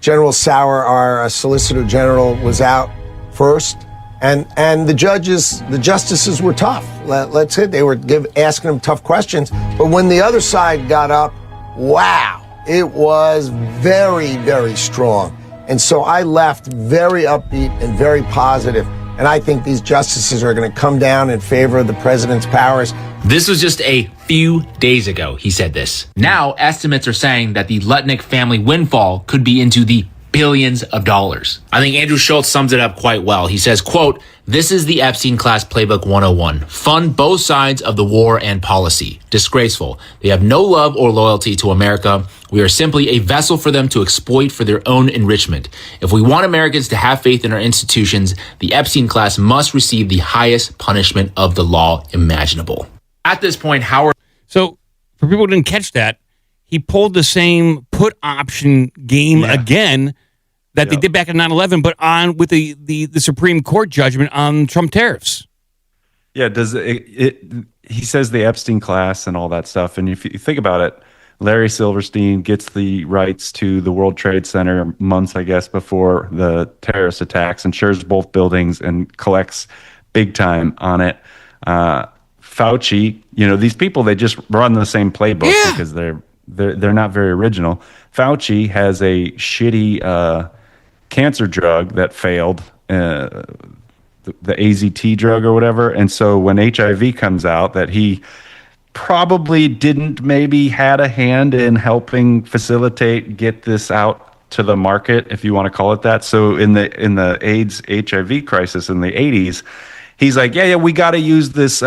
General Sauer, our Solicitor General, was out first, and the justices were tough. Let's say they were asking them tough questions. But when the other side got up, wow, it was very, very strong. And so I left very upbeat and very positive. And I think these justices are going to come down in favor of the president's powers. This was just a few days ago, he said this. Now, estimates are saying that the Lutnick family windfall could be into the billions of dollars. I think Andrew Schultz sums it up quite well. He says, quote, "This is the Epstein class playbook 101. Fund both sides of the war and policy. Disgraceful. They have no love or loyalty to America. We are simply a vessel for them to exploit for their own enrichment. If we want Americans to have faith in our institutions, the Epstein class must receive the highest punishment of the law imaginable." At this point, Howard... So, for people who didn't catch that, he pulled the same put option game again that they did back in 9/11, but on with the Supreme Court judgment on Trump tariffs. Yeah, he says the Epstein class and all that stuff. And if you think about it, Larry Silverstein gets the rights to the World Trade Center months, I guess, before the terrorist attacks, insures both buildings and collects big time on it. Fauci, these people, they just run the same playbook because they're not very original. Fauci has a shitty cancer drug that failed, the AZT drug or whatever. And so when HIV comes out, that he probably didn't maybe had a hand in helping facilitate, get this out to the market, if you want to call it that. So in the AIDS HIV crisis in the 80s, he's like, yeah, we got to use this.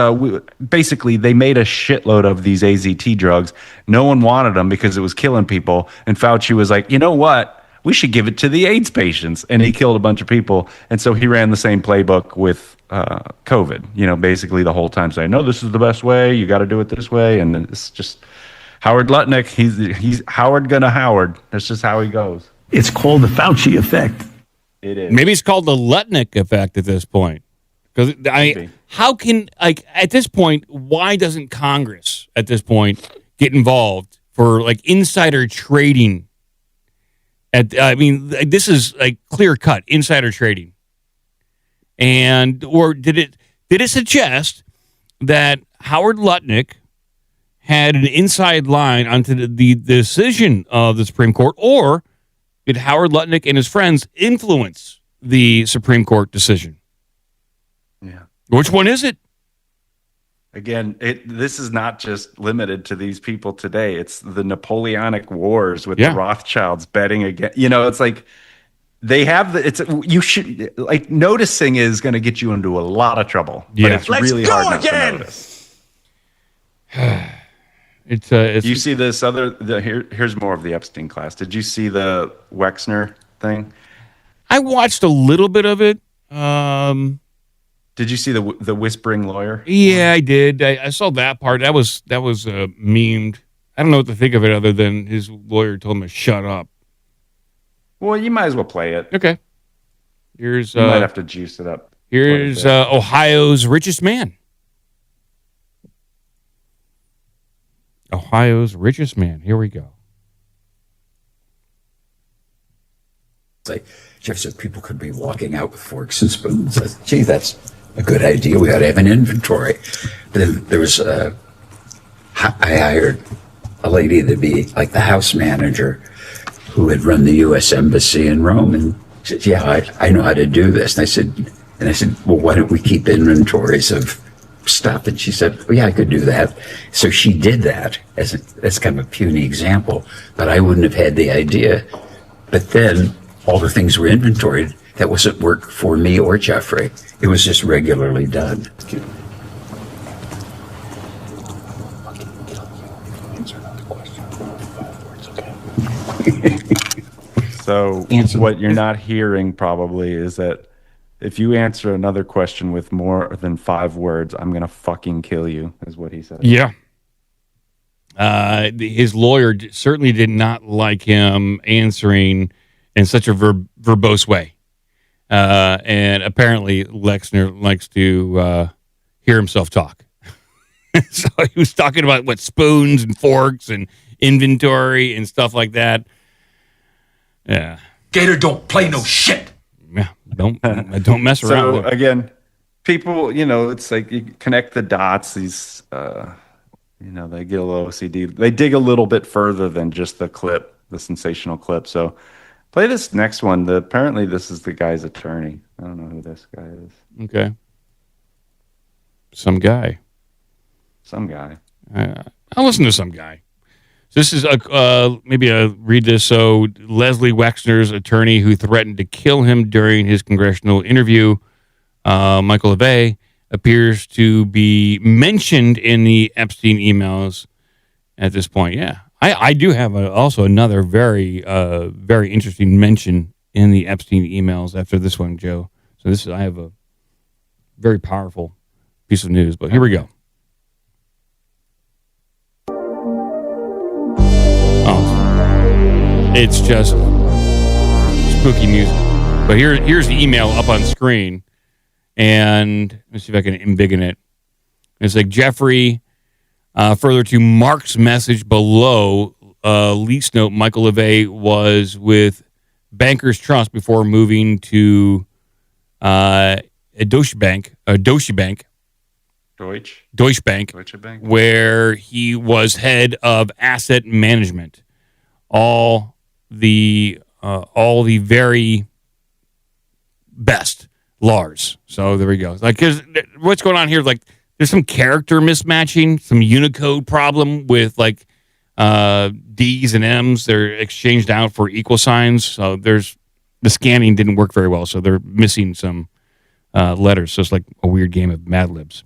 Basically, they made a shitload of these AZT drugs. No one wanted them because it was killing people. And Fauci was like, you know what? We should give it to the AIDS patients. And he killed a bunch of people. And so he ran the same playbook with COVID, basically the whole time saying, no, this is the best way. You got to do it this way. And it's just Howard Lutnick. He's Howard gonna Howard. That's just how he goes. It's called the Fauci effect. It is. Maybe it's called the Lutnick effect at this point. Because how can, at this point, why doesn't Congress at this point get involved for insider trading? This is clear cut insider trading, or did it suggest that Howard Lutnick had an inside line onto the decision of the Supreme Court, or did Howard Lutnick and his friends influence the Supreme Court decision? Yeah. Which one is it? Again, this is not just limited to these people today. It's the Napoleonic Wars with the Rothschilds betting again. It's like they have you should noticing is going to get you into a lot of trouble. Yeah. But it's really hard not to notice. It's you see this here's more of the Epstein class. Did you see the Wexner thing? I watched a little bit of it. Did you see the whispering lawyer? Yeah, I did. I saw that part. That was memed. I don't know what to think of it other than his lawyer told him to shut up. Well, you might as well play it. Okay. Here's you might have to juice it up. Here's Ohio's richest man. Ohio's richest man. Here we go. Like Jeff said, people could be walking out with forks and spoons. I said, gee, that's a good idea. We ought to have an inventory. But then there was I hired a lady to be like the house manager who had run the U.S. Embassy in Rome, and she said, yeah, I know how to do this. And I said, well, why don't we keep inventories of stuff? And she said, well, yeah, I could do that. So she did that as kind of a puny example, but I wouldn't have had the idea. But then all the things were inventoried. That wasn't work for me or Jeffrey. It was just regularly done. So what you're not hearing probably is that if you answer another question with more than 5 words, I'm going to fucking kill you, is what he said. Yeah. His lawyer certainly did not like him answering in such a verbose way. And apparently Wexner likes to hear himself talk. So he was talking about spoons and forks and inventory and stuff like that. Yeah. Gator don't play no shit. Yeah, don't mess around. So again, people, it's like you connect the dots. These, they get a little OCD. They dig a little bit further than just the clip, the sensational clip. So play this next one. Apparently this is the guy's attorney. I don't know who this guy is. Okay. Some guy. I'll listen to some guy. This is read this. So Leslie Wexner's attorney who threatened to kill him during his congressional interview, Michael LeVay, appears to be mentioned in the Epstein emails at this point. Yeah, I do have also another very interesting mention in the Epstein emails after this one, Joe. So I have a very powerful piece of news, but here we go. It's just spooky music. But here's the email up on screen. And let's see if I can embiggen it. It's like Jeffrey, further to Mark's message below, lease note, Michael LeVay was with Bankers Trust before moving to Deutsche Bank, where he was head of asset management. All the very best Lars. So there we go. Like, what's going on here? Like, there's some character mismatching, some Unicode problem with D's and M's. They're exchanged out for equal signs. So the scanning didn't work very well. So they're missing some letters. So it's like a weird game of Mad Libs.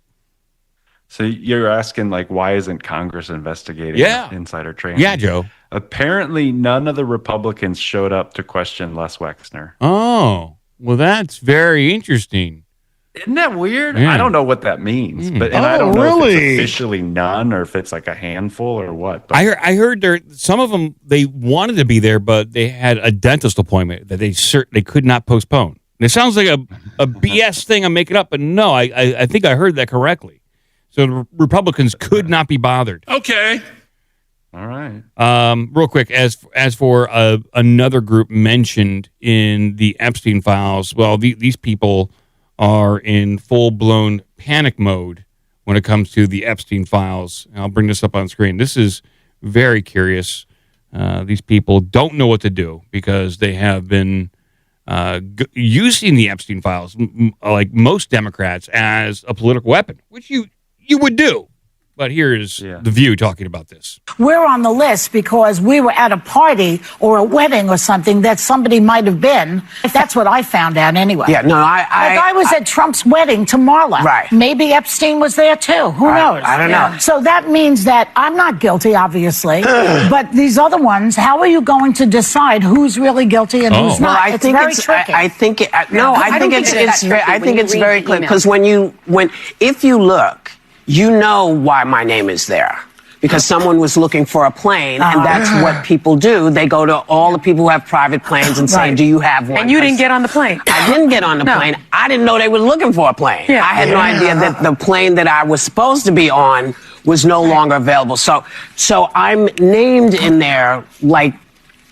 So you're asking, why isn't Congress investigating insider trading? Yeah, Joe. Apparently, none of the Republicans showed up to question Les Wexner. Oh, well, that's very interesting. Isn't that weird? Yeah. I don't know what that means, but I don't know if it's officially none or if it's like a handful or what. But I heard some of them, they wanted to be there, but they had a dentist appointment that they could not postpone. And it sounds like a BS thing I'm making up, but no, I think I heard that correctly. So the Republicans could not be bothered. Okay. All right. Real quick, as for another group mentioned in the Epstein files, well, these people are in full-blown panic mode when it comes to the Epstein files. And I'll bring this up on screen. This is very curious. These people don't know what to do because they have been using the Epstein files, like most Democrats, as a political weapon, which you would do. But here's The View talking about this. We're on the list because we were at a party or a wedding or something that somebody might have been. That's what I found out anyway. Yeah, no, I was at Trump's wedding to Marla. Right. Maybe Epstein was there too. Who knows? I don't know. So that means that I'm not guilty, obviously. But these other ones, how are you going to decide who's really guilty and who's not? Well, I think it's tricky. I think it's very clear because if you look, you know why my name is there. Because someone was looking for a plane, and that's what people do. They go to all the people who have private planes and say, do you have one? And you didn't get on the plane. I didn't get on the plane. I didn't know they were looking for a plane. Yeah. I had no idea that the plane that I was supposed to be on was no longer available. So I'm named in there like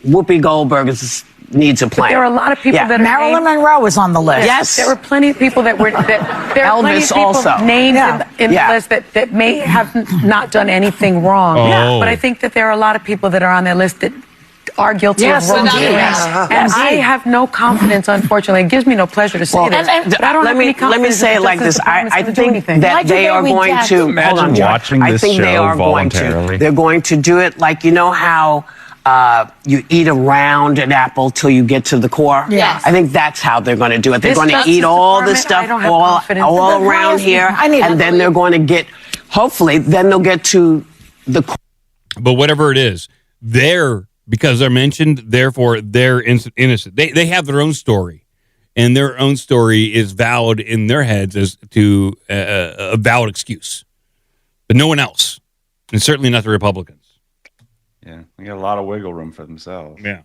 Whoopi Goldberg is needs a But plan. there are a lot of people Yeah. that are Marilyn Monroe is on the list. Yes. There were plenty of people that were there are plenty of Elvis people also. named in Yeah. the list that may have not done anything wrong. Oh. Yeah. But I think that there are a lot of people that are on their list that are guilty Yes, of wrongdoing. yes, And yes. I have no confidence, unfortunately. It gives me no pleasure to say Well, this. But I don't have any let me confidence say that it the like Justice this. Department's I gonna do think anything. that they are going to. Hold on, John. watching I this think they show are going to. voluntarily. They're going to do it like, you know how you eat around an apple till you get to the core? Yes. I think that's how they're going to do it. They're This going to Justice eat all the Department, stuff I don't have all confidence. But why around is- here, I need and then they're going to get, hopefully, then they'll get to the core. But whatever it is, because they're mentioned, therefore they're innocent. They have their own story, and their own story is valid in their heads as to a valid excuse, but no one else, and certainly not the Republicans. Yeah, they got a lot of wiggle room for themselves. Yeah.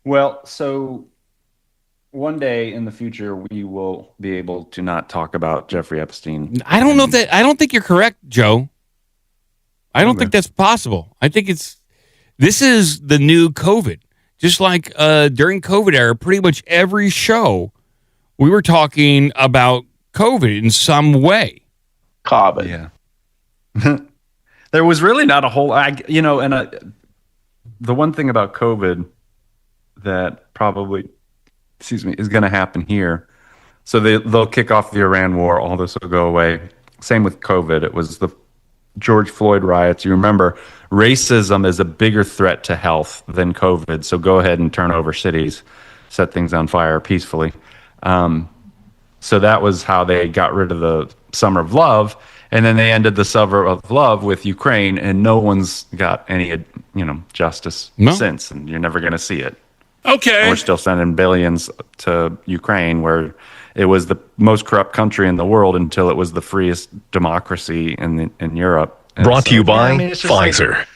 Well, so one day in the future, we will be able to not talk about Jeffrey Epstein. I don't know that. I don't think you're correct, Joe. I don't think that's possible. I think this is the new COVID. Just like during COVID era, pretty much every show we were talking about COVID in some way. COVID. Yeah. There was really not a whole, the one thing about COVID that probably, is going to happen here. So they'll kick off the Iran war. All this will go away. Same with COVID. It was the George Floyd riots. You remember, racism is a bigger threat to health than COVID. So go ahead and turn over cities, set things on fire peacefully. So that was how they got rid of the Summer of Love. And then they ended the Summer of Love with Ukraine, and no one's got any, justice since, and you're never going to see it. Okay. And we're still sending billions to Ukraine, where it was the most corrupt country in the world until it was the freest democracy in Europe. And Brought to you by it's just like, Pfizer.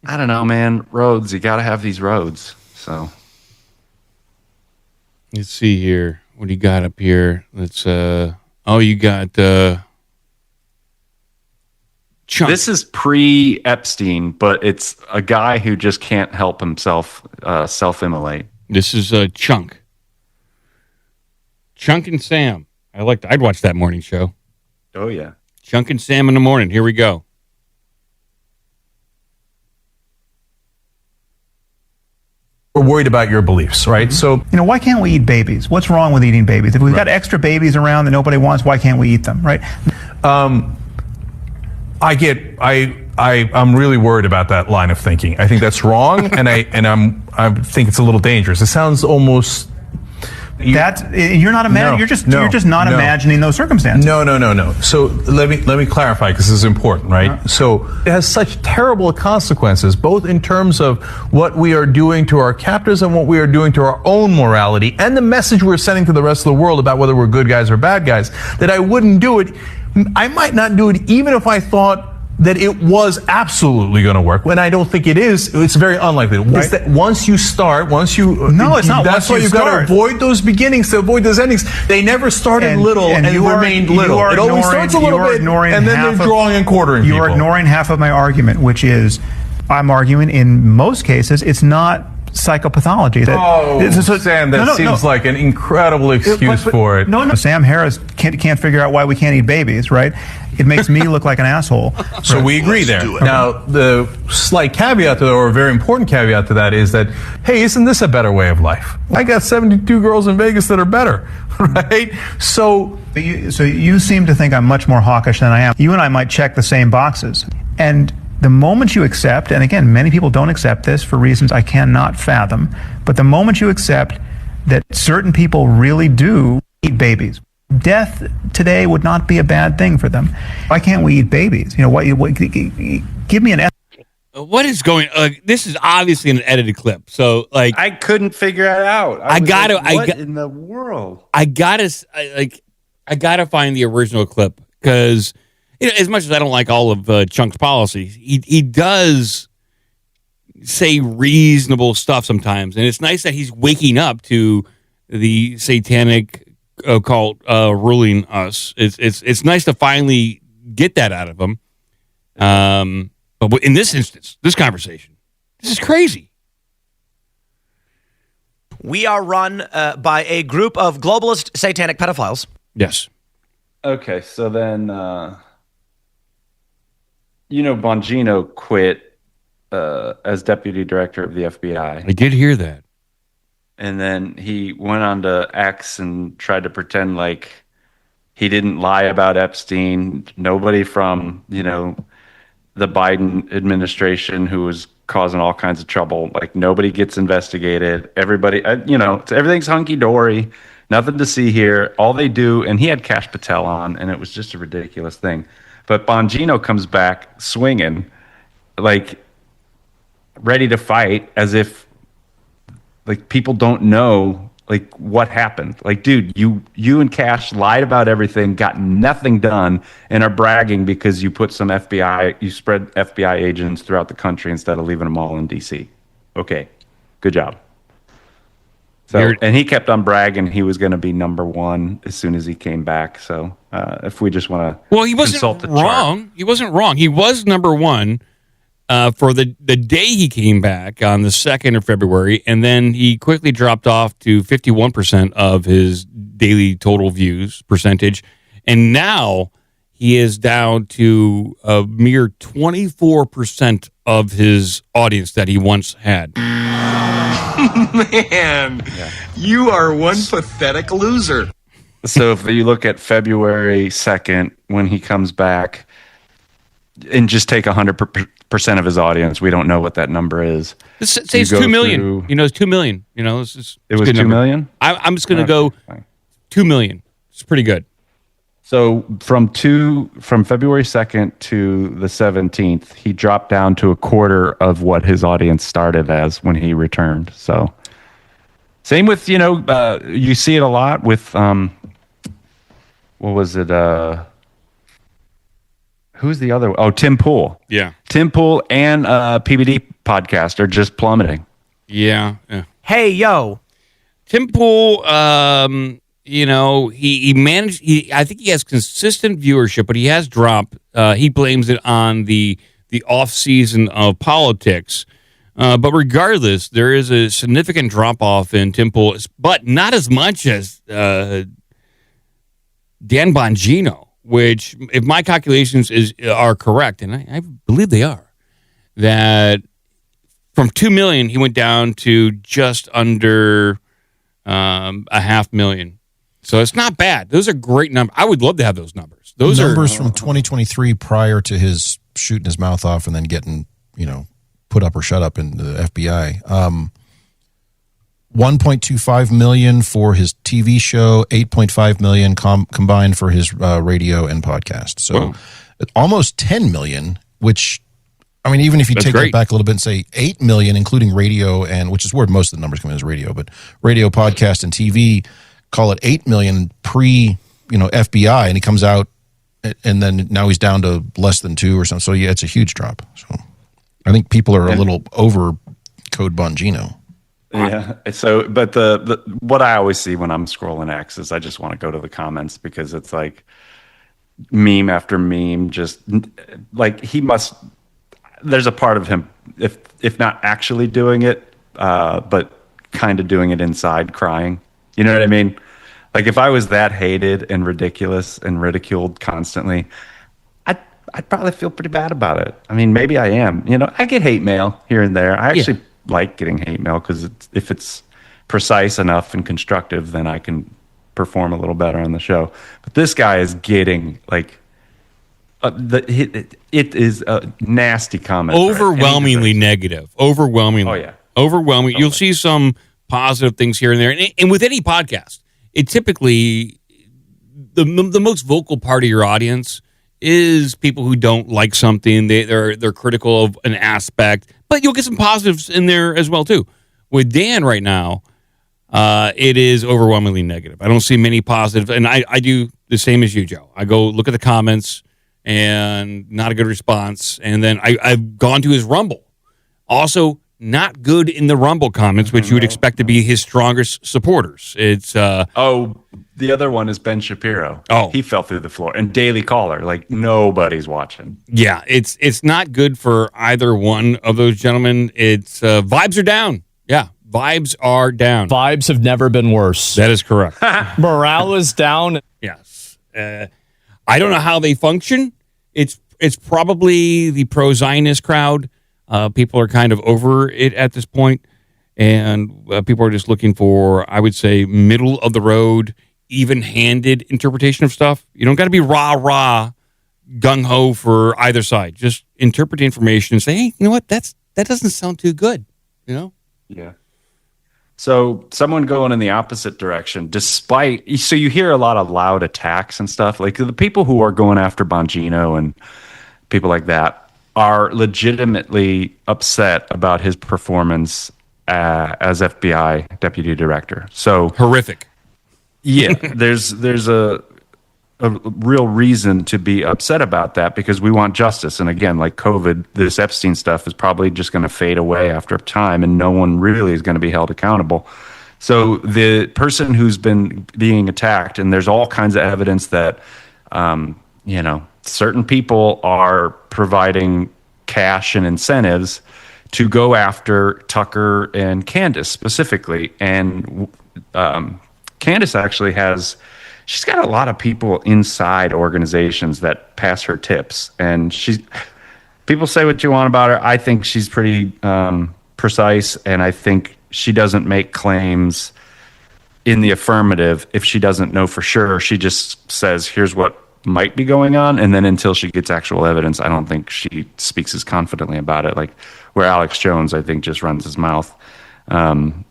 I don't know, man. Roads, you got to have these roads. So Let's see here. What do you got up here? Let's. You got. Chunk. This is pre-Epstein, but it's a guy who just can't help himself self-immolate. This is Chunk. Chunk and Sam. I'd watch that morning show. Oh yeah, Chunk and Sam in the morning. Here we go. We're worried about your beliefs, right? So, why can't we eat babies? What's wrong with eating babies? If we've got extra babies around that nobody wants, why can't we eat them, right? I'm really worried about that line of thinking. I think that's wrong, and I think it's a little dangerous. It sounds almost. You're not imagining. You're just not imagining those circumstances. No. So let me clarify, because this is important, right? So it has such terrible consequences, both in terms of what we are doing to our captors and what we are doing to our own morality, and the message we're sending to the rest of the world about whether we're good guys or bad guys, that I wouldn't do it. I might not do it even if I thought that it was absolutely going to work. When I don't think it is, it's very unlikely. Right? That once you start, no, it's not. That's why you've got to avoid those beginnings to avoid those endings. They never started little and remained little. It always starts a little bit, and then they're drawing and quartering people. You're ignoring half of my argument, which is, I'm arguing in most cases it's not psychopathology. Sam, that seems like an incredible excuse for it. No. Sam Harris can't figure out why we can't eat babies, right? It makes me look like an asshole. So we agree there. Now, the slight caveat to that, or a very important caveat to that, is that, hey, isn't this a better way of life? I got 72 girls in Vegas that are better, right? So you seem to think I'm much more hawkish than I am. You and I might check the same boxes. And the moment you accept, and again, many people don't accept this for reasons I cannot fathom, but the moment you accept that certain people really do eat babies, death today would not be a bad thing for them. Why can't we eat babies? Give me an. What is going? This is obviously an edited clip. So, I couldn't figure it out. What in the world? I gotta find the original clip, because as much as I don't like all of Chunk's policies, he does say reasonable stuff sometimes, and it's nice that he's waking up to the satanic cult ruling us. It's nice to finally get that out of him. But in this instance, this conversation, this is crazy. We are run by a group of globalist satanic pedophiles. Yes. Okay, so then, Bongino quit as deputy director of the FBI. I did hear that. And then he went on to X and tried to pretend like he didn't lie about Epstein. Nobody from, the Biden administration who was causing all kinds of trouble. Like, nobody gets investigated. Everybody, everything's hunky-dory. Nothing to see here. All they do, and he had Kash Patel on, and it was just a ridiculous thing. But Bongino comes back swinging, like, ready to fight, as if, like, people don't know, like, what happened. Like, dude, you and Kash lied about everything, got nothing done, and are bragging because you put some you spread FBI agents throughout the country instead of leaving them all in D.C. Okay, good job. So, and he kept on bragging he was going to be number one as soon as he came back. So if we just want to, well, he wasn't wrong. He wasn't wrong. He was number one for the day he came back on the 2nd of February, and then he quickly dropped off to 51% of his daily total views percentage, and now he is down to a mere 24% of his audience that he once had. Man, you are one pathetic loser. So if you look at February 2nd, when he comes back, and just take 100% of his audience, we don't know what that number is. Say it's 2 million. It's 2 million. It was 2 million? I'm just going to go 2 million. It's pretty good. So from February 2nd to the 17th, he dropped down to a quarter of what his audience started as when he returned. So same with, you see it a lot with, what was it? Who's the other one? Oh, Tim Pool. Yeah. Tim Pool and PBD podcast are just plummeting. Yeah. Hey, yo. Tim Pool, he managed. I think he has consistent viewership, but he has dropped. He blames it on the off season of politics. But regardless, there is a significant drop off in Tim Pool, but not as much as Dan Bongino. Which, if my calculations are correct, and I believe they are, that from 2 million he went down to just under 500,000. So it's not bad. Those are great numbers. I would love to have those numbers. Those numbers from 2023 prior to his shooting his mouth off and then getting, put up or shut up in the FBI. 1.25 million for his TV show, 8.5 million combined for his radio and podcast. So almost 10 million, which, even if you take that back a little bit and say 8 million, including radio, and which is where most of the numbers come in as radio, but radio, podcast, and TV, call it 8 million pre, FBI, and he comes out, and then now he's down to less than 2 or something. So yeah, it's a huge drop. So I think people are a little over code Bongino. Yeah. So, but the what I always see when I'm scrolling X is I just want to go to the comments because it's like meme after meme. Just like there's a part of him, if not actually doing it, but kind of doing it inside, crying. You know what I mean? Like if I was that hated and ridiculous and ridiculed constantly, I'd probably feel pretty bad about it. Maybe I am. I get hate mail here and there. I actually like getting hate mail because if it's precise enough and constructive, then I can perform a little better on the show. But this guy is getting like it is a nasty comment. Overwhelmingly negative. Overwhelmingly. Oh yeah. Overwhelming. You'll see some positive things here and there, and with any podcast, it typically the most vocal part of your audience is people who don't like something. They're critical of an aspect, but you'll get some positives in there as well too. With Dan right now, it is overwhelmingly negative. I don't see many positives, and I do the same as you, Joe. I go look at the comments and not a good response, and then I've gone to his Rumble. Also, not good in the Rumble comments, which you would expect to be his strongest supporters. It's the other one is Ben Shapiro. Oh, he fell through the floor. And Daily Caller, like nobody's watching. Yeah, it's not good for either one of those gentlemen. It's vibes are down. Yeah, Vibes are down. Vibes have never been worse. That is correct. Morale is down. Yes. I don't know how they function. It's probably the pro-Zionist crowd. People are kind of over it at this point, and people are just looking for, I would say, middle of the road, even-handed interpretation of stuff. You don't got to be rah-rah, gung-ho for either side. Just interpret the information and say, hey, you know what? That doesn't sound too good. You know? Yeah. So someone going in the opposite direction, so you hear a lot of loud attacks and stuff. Like the people who are going after Bongino and people like that are legitimately upset about his performance as FBI deputy director. So horrific. Yeah, there's a real reason to be upset about that because we want justice. And again, like COVID, this Epstein stuff is probably just going to fade away after time, and no one really is going to be held accountable. So the person who's been being attacked, and there's all kinds of evidence that, certain people are providing cash and incentives to go after Tucker and Candace specifically. And Candace actually she's got a lot of people inside organizations that pass her tips, and people say what you want about her. I think she's pretty precise, and I think she doesn't make claims in the affirmative if she doesn't know for sure. She just says, here's what might be going on, and then until she gets actual evidence, I don't think she speaks as confidently about it, like where Alex Jones, I think, just runs his mouth. And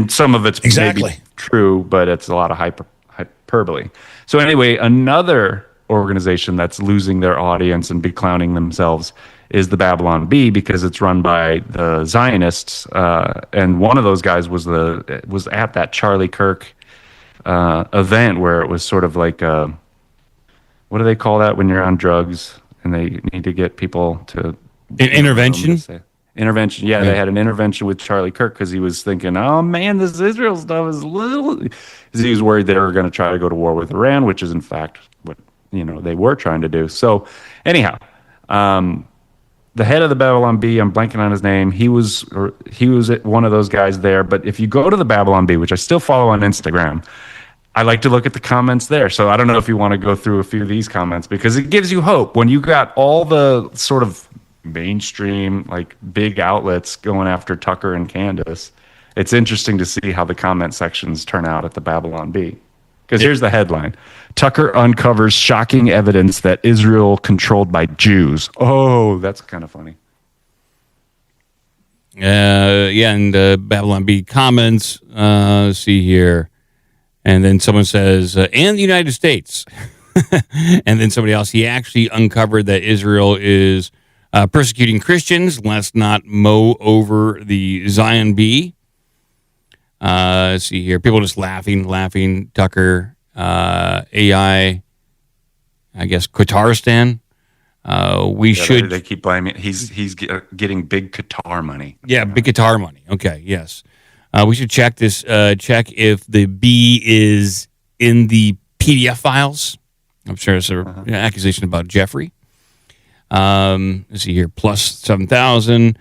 some of it's maybe true, but it's a lot of hyperbole. So anyway, another organization that's losing their audience and be clowning themselves is the Babylon Bee, because it's run by the Zionists, and one of those guys was at that Charlie Kirk event where it was sort of like what do they call that when you're on drugs and they need to get people to intervention? Intervention, yeah, they had an intervention with Charlie Kirk because he was thinking, oh man, this Israel stuff is he was worried they were going to try to go to war with Iran, which is in fact what they were trying to do. So anyhow, the head of the Babylon Bee, I'm blanking on his name, he was one of those guys there. But if you go to the Babylon Bee, which I still follow on Instagram, I like to look at the comments there. So I don't know if you want to go through a few of these comments, because it gives you hope when you got all the sort of mainstream, like big outlets going after Tucker and Candace. It's interesting to see how the comment sections turn out at the Babylon Bee. Because here's the headline: Tucker uncovers shocking evidence that Israel controlled by Jews. Oh, that's kind of funny. And Babylon Bee comments, see here. And then someone says, and the United States. And then somebody else, he actually uncovered that Israel is persecuting Christians. Let's not mow over the Zion Bee. See here, people just laughing. Tucker, AI, I guess Qataristan. They keep blaming. He's getting big Qatar money. Yeah, big Qatar money. Okay, yes. We should check this. Check if the B is in the PDF files. I'm sure it's an accusation about Jeffrey. Let's see here, plus 7,000.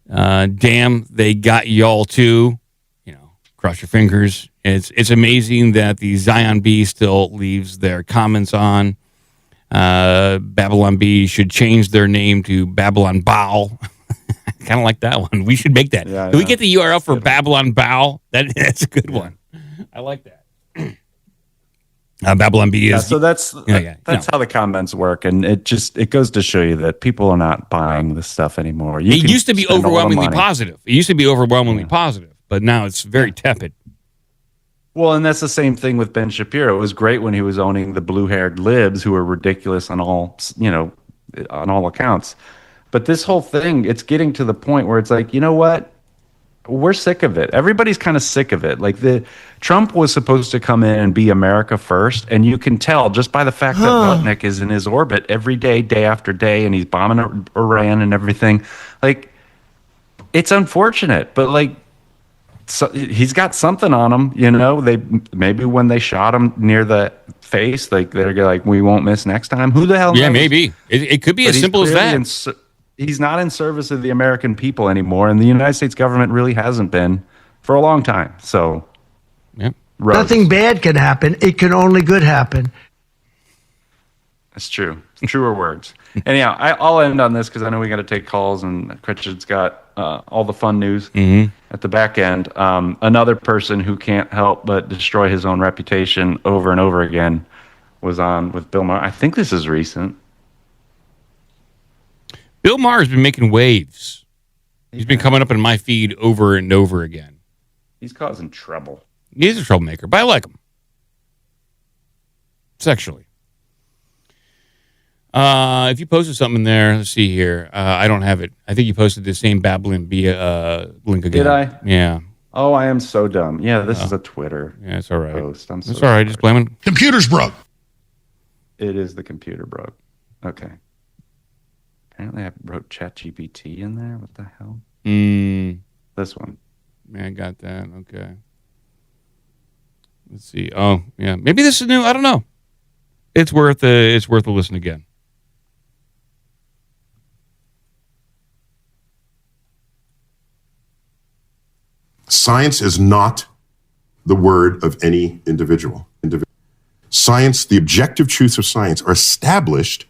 Damn, they got y'all too. Cross your fingers. It's amazing that the Zion Bee still leaves their comments on. Babylon Bee should change their name to Babylon Bow. Kind of like that one. We should make that. Yeah, Can we get the URL for Babylon Bow? That's a good one. I like that. Babylon Bee is. So that's how the comments work, and it goes to show you that people are not buying this stuff anymore. It used to be overwhelmingly positive. Positive, but now it's very tepid. Well, and that's the same thing with Ben Shapiro. It was great when he was owning the blue-haired libs who were ridiculous on all accounts. But this whole thing, it's getting to the point where it's like, you know what? We're sick of it. Everybody's kind of sick of it. Like Trump was supposed to come in and be America first, and you can tell just by the fact that Lutnick is in his orbit every day, day after day, and he's bombing Iran and everything. Like, it's unfortunate, but like, so he's got something on him, They maybe when they shot him near the face, like they're like, we won't miss next time. Who the hell knows? Yeah, maybe it could be as simple as that. He's not in service of the American people anymore, and the United States government really hasn't been for a long time. So, Nothing bad can happen. It can only good happen. That's true. Truer words. Anyhow, I'll end on this because I know we got to take calls, and Richard's got all the fun news at the back end. Another person who can't help but destroy his own reputation over and over again was on with Bill Maher. I think this is recent. Bill Maher's been making waves. He's been coming up in my feed over and over again. He's causing trouble. He's a troublemaker, but I like him. Sexually. If you posted something there, let's see here. I don't have it. I think you posted the same Babylon link again. Did I? Yeah. Oh, I am so dumb. Yeah, this is a Twitter it's all right. post. It's all right. Just blame it. Computer's broke. It is the computer broke. Okay. Apparently I wrote ChatGPT in there. What the hell? This one. Yeah, I got that. Okay. Let's see. Oh, yeah. Maybe this is new. I don't know. It's worth a listen again. Science is not the word of any individual. Science, the objective truths of science are established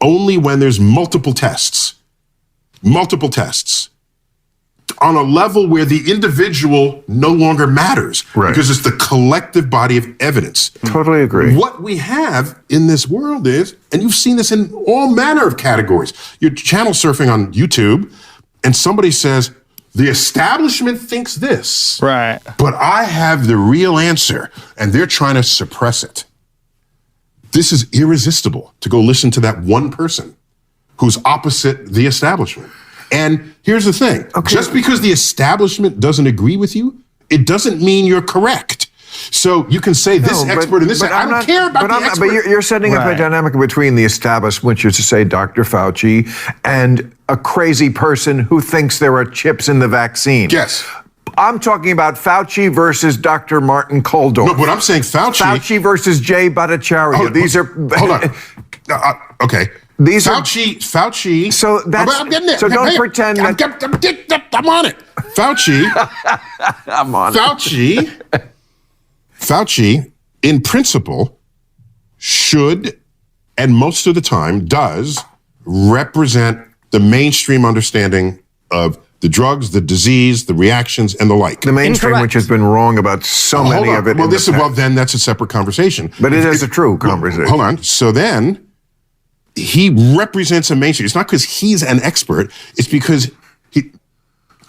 only when there's multiple tests. Multiple tests. On a level where the individual no longer matters. Right. Because it's the collective body of evidence. Totally agree. What we have in this world is, and you've seen this in all manner of categories. You're channel surfing on YouTube, and somebody says, the establishment thinks this. Right. But I have the real answer, and they're trying to suppress it. This is irresistible to go listen to that one person who's opposite the establishment. And here's the thing. Okay. Just because the establishment doesn't agree with you, it doesn't mean you're correct. So you can say this expert and this. I don't care about the expert. But you're setting up a dynamic between the establishment, which is to say Dr. Fauci, and a crazy person who thinks there are chips in the vaccine. Yes. I'm talking about Fauci versus Dr. Martin Kulldorff. No, but I'm saying Fauci. Fauci versus Jay Bhattacharya. These are. Hold on. Okay. These Fauci. So that's. I'm getting there. So don't pretend I'm on it. Fauci. I'm on it. Fauci, in principle, should, and most of the time does, represent the mainstream understanding of the drugs, the disease, the reactions, and the like. The mainstream, which has been wrong about so many of it. Well, then that's a separate conversation. But it is a true conversation. Hold on. So then, he represents a mainstream. It's not because he's an expert. It's because he.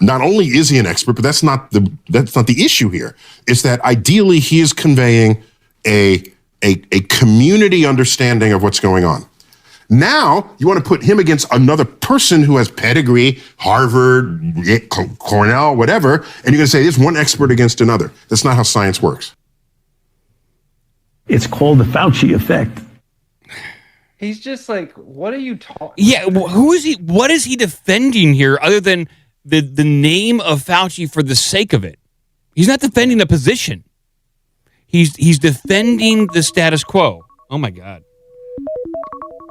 Not only is he an expert, but that's not the issue here. It's that ideally he is conveying a community understanding of what's going on. Now you want to put him against another person who has pedigree, Harvard, Cornell, whatever, and you're going to say there's one expert against another. That's not how science works. It's called the Fauci effect. He's just like, what are you talking? Yeah, who is he? What is he defending here other than the name of Fauci for the sake of it? He's not defending a position. He's defending the status quo. Oh my God.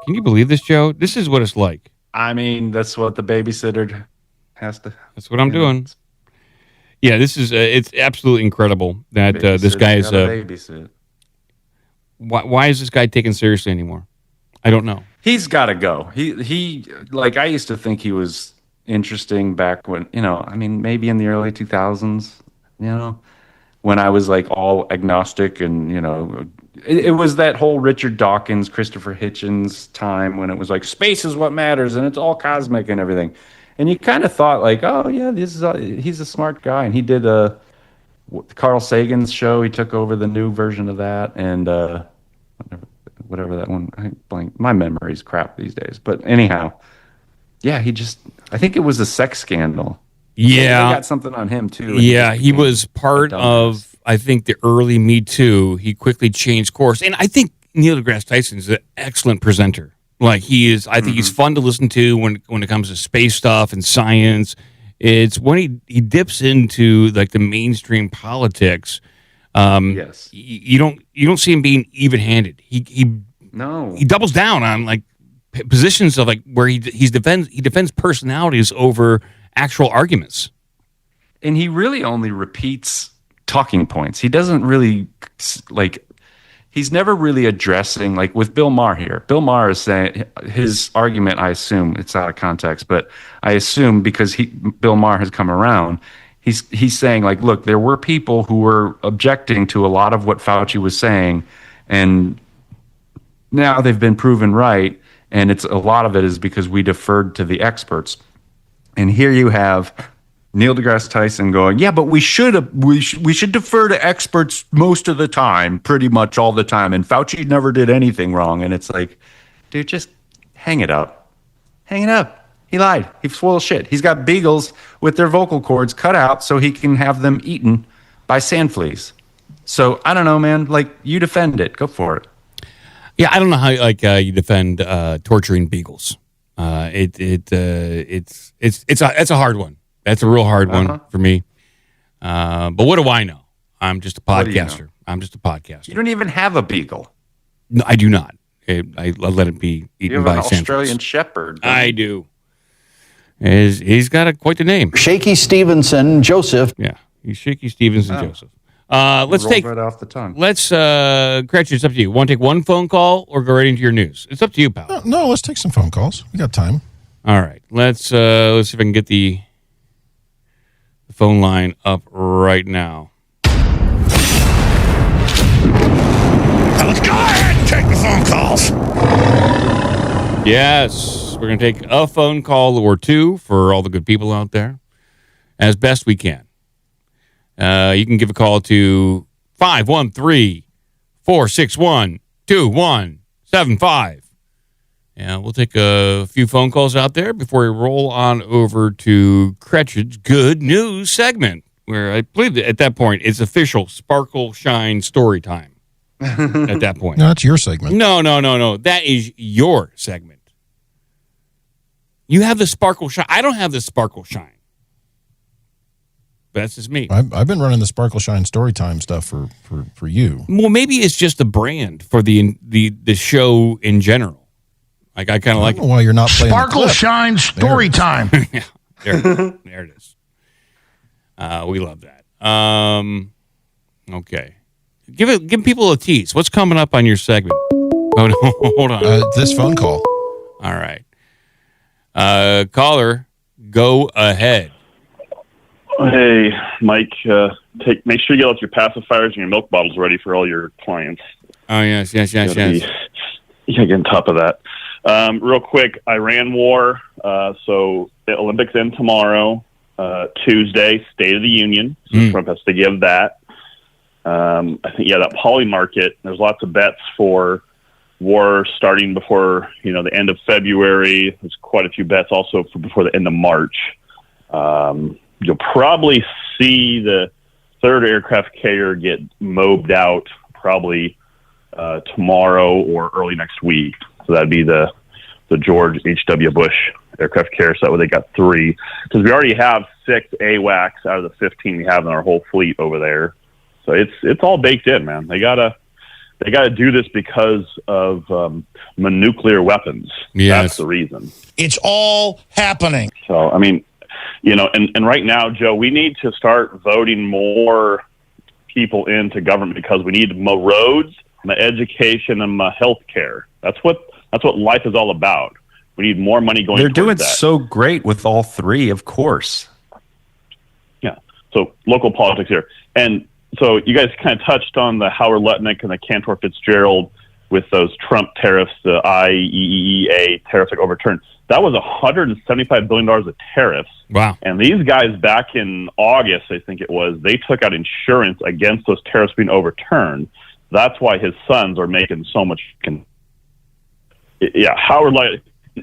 Can you believe this, Joe? This is what it's like. I mean, that's what the babysitter has to. That's what I'm doing. Yeah, this is it's absolutely incredible that this guy is babysit. Why is this guy taken seriously anymore? I don't know. He's got to go. He like, I used to think he was interesting back when, I mean, maybe in the early 2000s, when I was like all agnostic and, it was that whole Richard Dawkins, Christopher Hitchens time when it was like space is what matters and it's all cosmic and everything. And you kind of thought like, oh yeah, he's a smart guy. And he did Carl Sagan's show. He took over the new version of that. And, whatever that one, my memory's crap these days, but anyhow, yeah, I think it was a sex scandal. Yeah. They got something on him, too. Yeah, he was part of, I think, the early Me Too. He quickly changed course. And I think Neil deGrasse Tyson is an excellent presenter. Like, he is, I think he's fun to listen to when it comes to space stuff and science. It's when he dips into, like, the mainstream politics. Yes. You don't see him being even-handed. He doubles down on, like, positions of like where he defends personalities over actual arguments. and he really only repeats talking points. He doesn't really he's never really addressing, like with Bill Maher here. Bill Maher is saying his argument, I assume it's out of context, but I assume because Bill Maher has come around, he's saying like, look, there were people who were objecting to a lot of what Fauci was saying, and now they've been proven right, and a lot of it is because we deferred to the experts. And here you have Neil deGrasse Tyson going, yeah, but we should defer to experts most of the time, pretty much all the time. And Fauci never did anything wrong. And it's like, dude, just hang it up. Hang it up. He lied. He's full of shit. He's got beagles with their vocal cords cut out so he can have them eaten by sand fleas. So I don't know, man. Like, you defend it. Go for it. Yeah, I don't know how you defend torturing beagles. It's a hard one. That's a real hard one for me. But what do I know? I'm just a podcaster. I'm just a podcaster. You don't even have a beagle. No, I do not. I let it be eaten by an sand Australian fleas. Shepherd. I do. He's got quite the name. Shaky Stevenson Joseph. Yeah, he's Shaky Stevenson Joseph. Let's take right off the tongue. Gretchen, it's up to you. Want to take one phone call or go right into your news? It's up to you, pal. No, let's take some phone calls. We got time. All right. Let's see if I can get the phone line up right now. Let's go ahead and take the phone calls. Yes, we're going to take a phone call or two for all the good people out there as best we can. You can give a call to 513-461-2175. Yeah, we'll take a few phone calls out there before we roll on over to Cretch's Good News segment, where I believe that at that point it's official Sparkle Shine story time. At that point. No, that's your segment. No. That is your segment. You have the Sparkle Shine. I don't have the Sparkle Shine. That's just me. I've been running the Sparkle Shine Storytime stuff for you. Well, maybe it's just a brand for the show in general. Like I kind of like it. Why you're not playing Sparkle Shine Storytime. Yeah, there it is. We love that. Okay, give people a tease. What's coming up on your segment? Oh no, hold on. This phone call. All right, caller, go ahead. Hey, Mike, make sure you get all your pacifiers and your milk bottles ready for all your clients. Oh, yes. You gotta get on top of that. Real quick, Iran war. So the Olympics end tomorrow, Tuesday, State of the Union. So Trump has to give that. I think, that poly market, there's lots of bets for war starting before, the end of February. There's quite a few bets also for before the end of March. You'll probably see the third aircraft carrier get mobbed out probably tomorrow or early next week. So that'd be the George H.W. Bush aircraft carrier. So that way they got 3. Because we already have 6 AWACS out of the 15 we have in our whole fleet over there. So it's all baked in, man. They gotta do this because of nuclear weapons. Yes. That's the reason. It's all happening. So, I mean, and right now, Joe, we need to start voting more people into government because we need more roads, more education, and more health care. That's what life is all about. We need more money going. They're doing that. so great with all 3, of course. Yeah. So local politics here, and so you guys kind of touched on the Howard Lutnick and the Cantor Fitzgerald with those Trump tariffs, the IEEA tariffs like overturned. That was $175 billion of tariffs. Wow. And these guys back in August, I think it was, they took out insurance against those tariffs being overturned. That's why his sons are making so much. Howard Lutnick.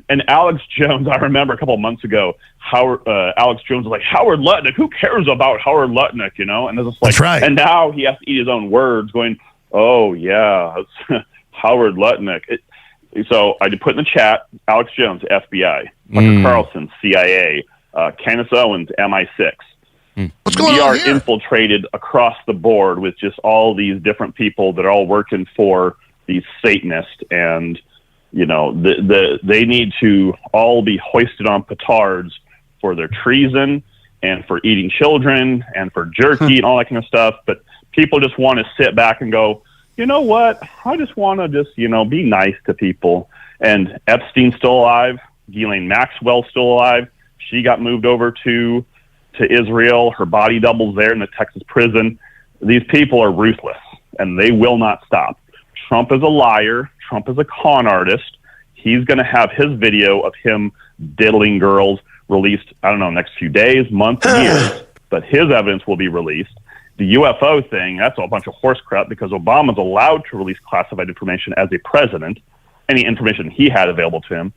And Alex Jones, I remember a couple of months ago, Alex Jones was like, Howard Lutnick, who cares about Howard Lutnick, And it's just like, that's right. And now he has to eat his own words going, oh, yeah, Howard Lutnick. So I did put in the chat, Alex Jones, FBI, Tucker Carlson, CIA, Candace Owens, MI6. What's going we on are here? Infiltrated across the board with just all these different people that are all working for these Satanists, and they need to all be hoisted on petards for their treason and for eating children and for jerky and all that kind of stuff. But people just want to sit back and go, you know what? I just want to just, be nice to people. And Epstein's still alive. Ghislaine Maxwell's still alive. She got moved over to Israel. Her body doubles there in the Texas prison. These people are ruthless, and they will not stop. Trump is a liar. Trump is a con artist. He's going to have his video of him diddling girls released, I don't know, next few days, months, years. But his evidence will be released. The UFO thing, that's a bunch of horse crap because Obama's allowed to release classified information as a president, any information he had available to him.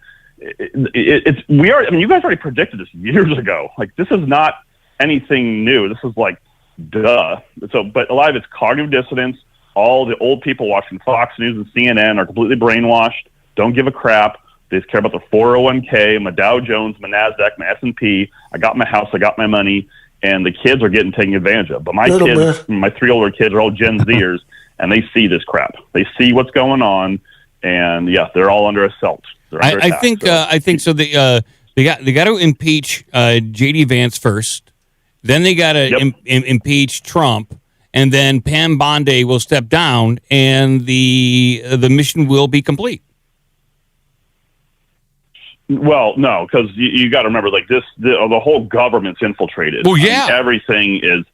You guys already predicted this years ago. Like, this is not anything new. This is like, duh. So, but a lot of it's cognitive dissonance. All the old people watching Fox News and CNN are completely brainwashed, don't give a crap. They just care about their 401k, my Dow Jones, my NASDAQ, my S&P. I got my house, I got my money, and the kids are getting taken advantage of. But my kids, my 3 older kids are all Gen Zers, and they see this crap. They see what's going on, and yeah, they're all under assault. I think so. They got to impeach JD Vance first, then they got to impeach Trump, and then Pam Bondi will step down, and the mission will be complete. Well, no, because you got to remember, like the whole government's infiltrated. Well, yeah, everything is.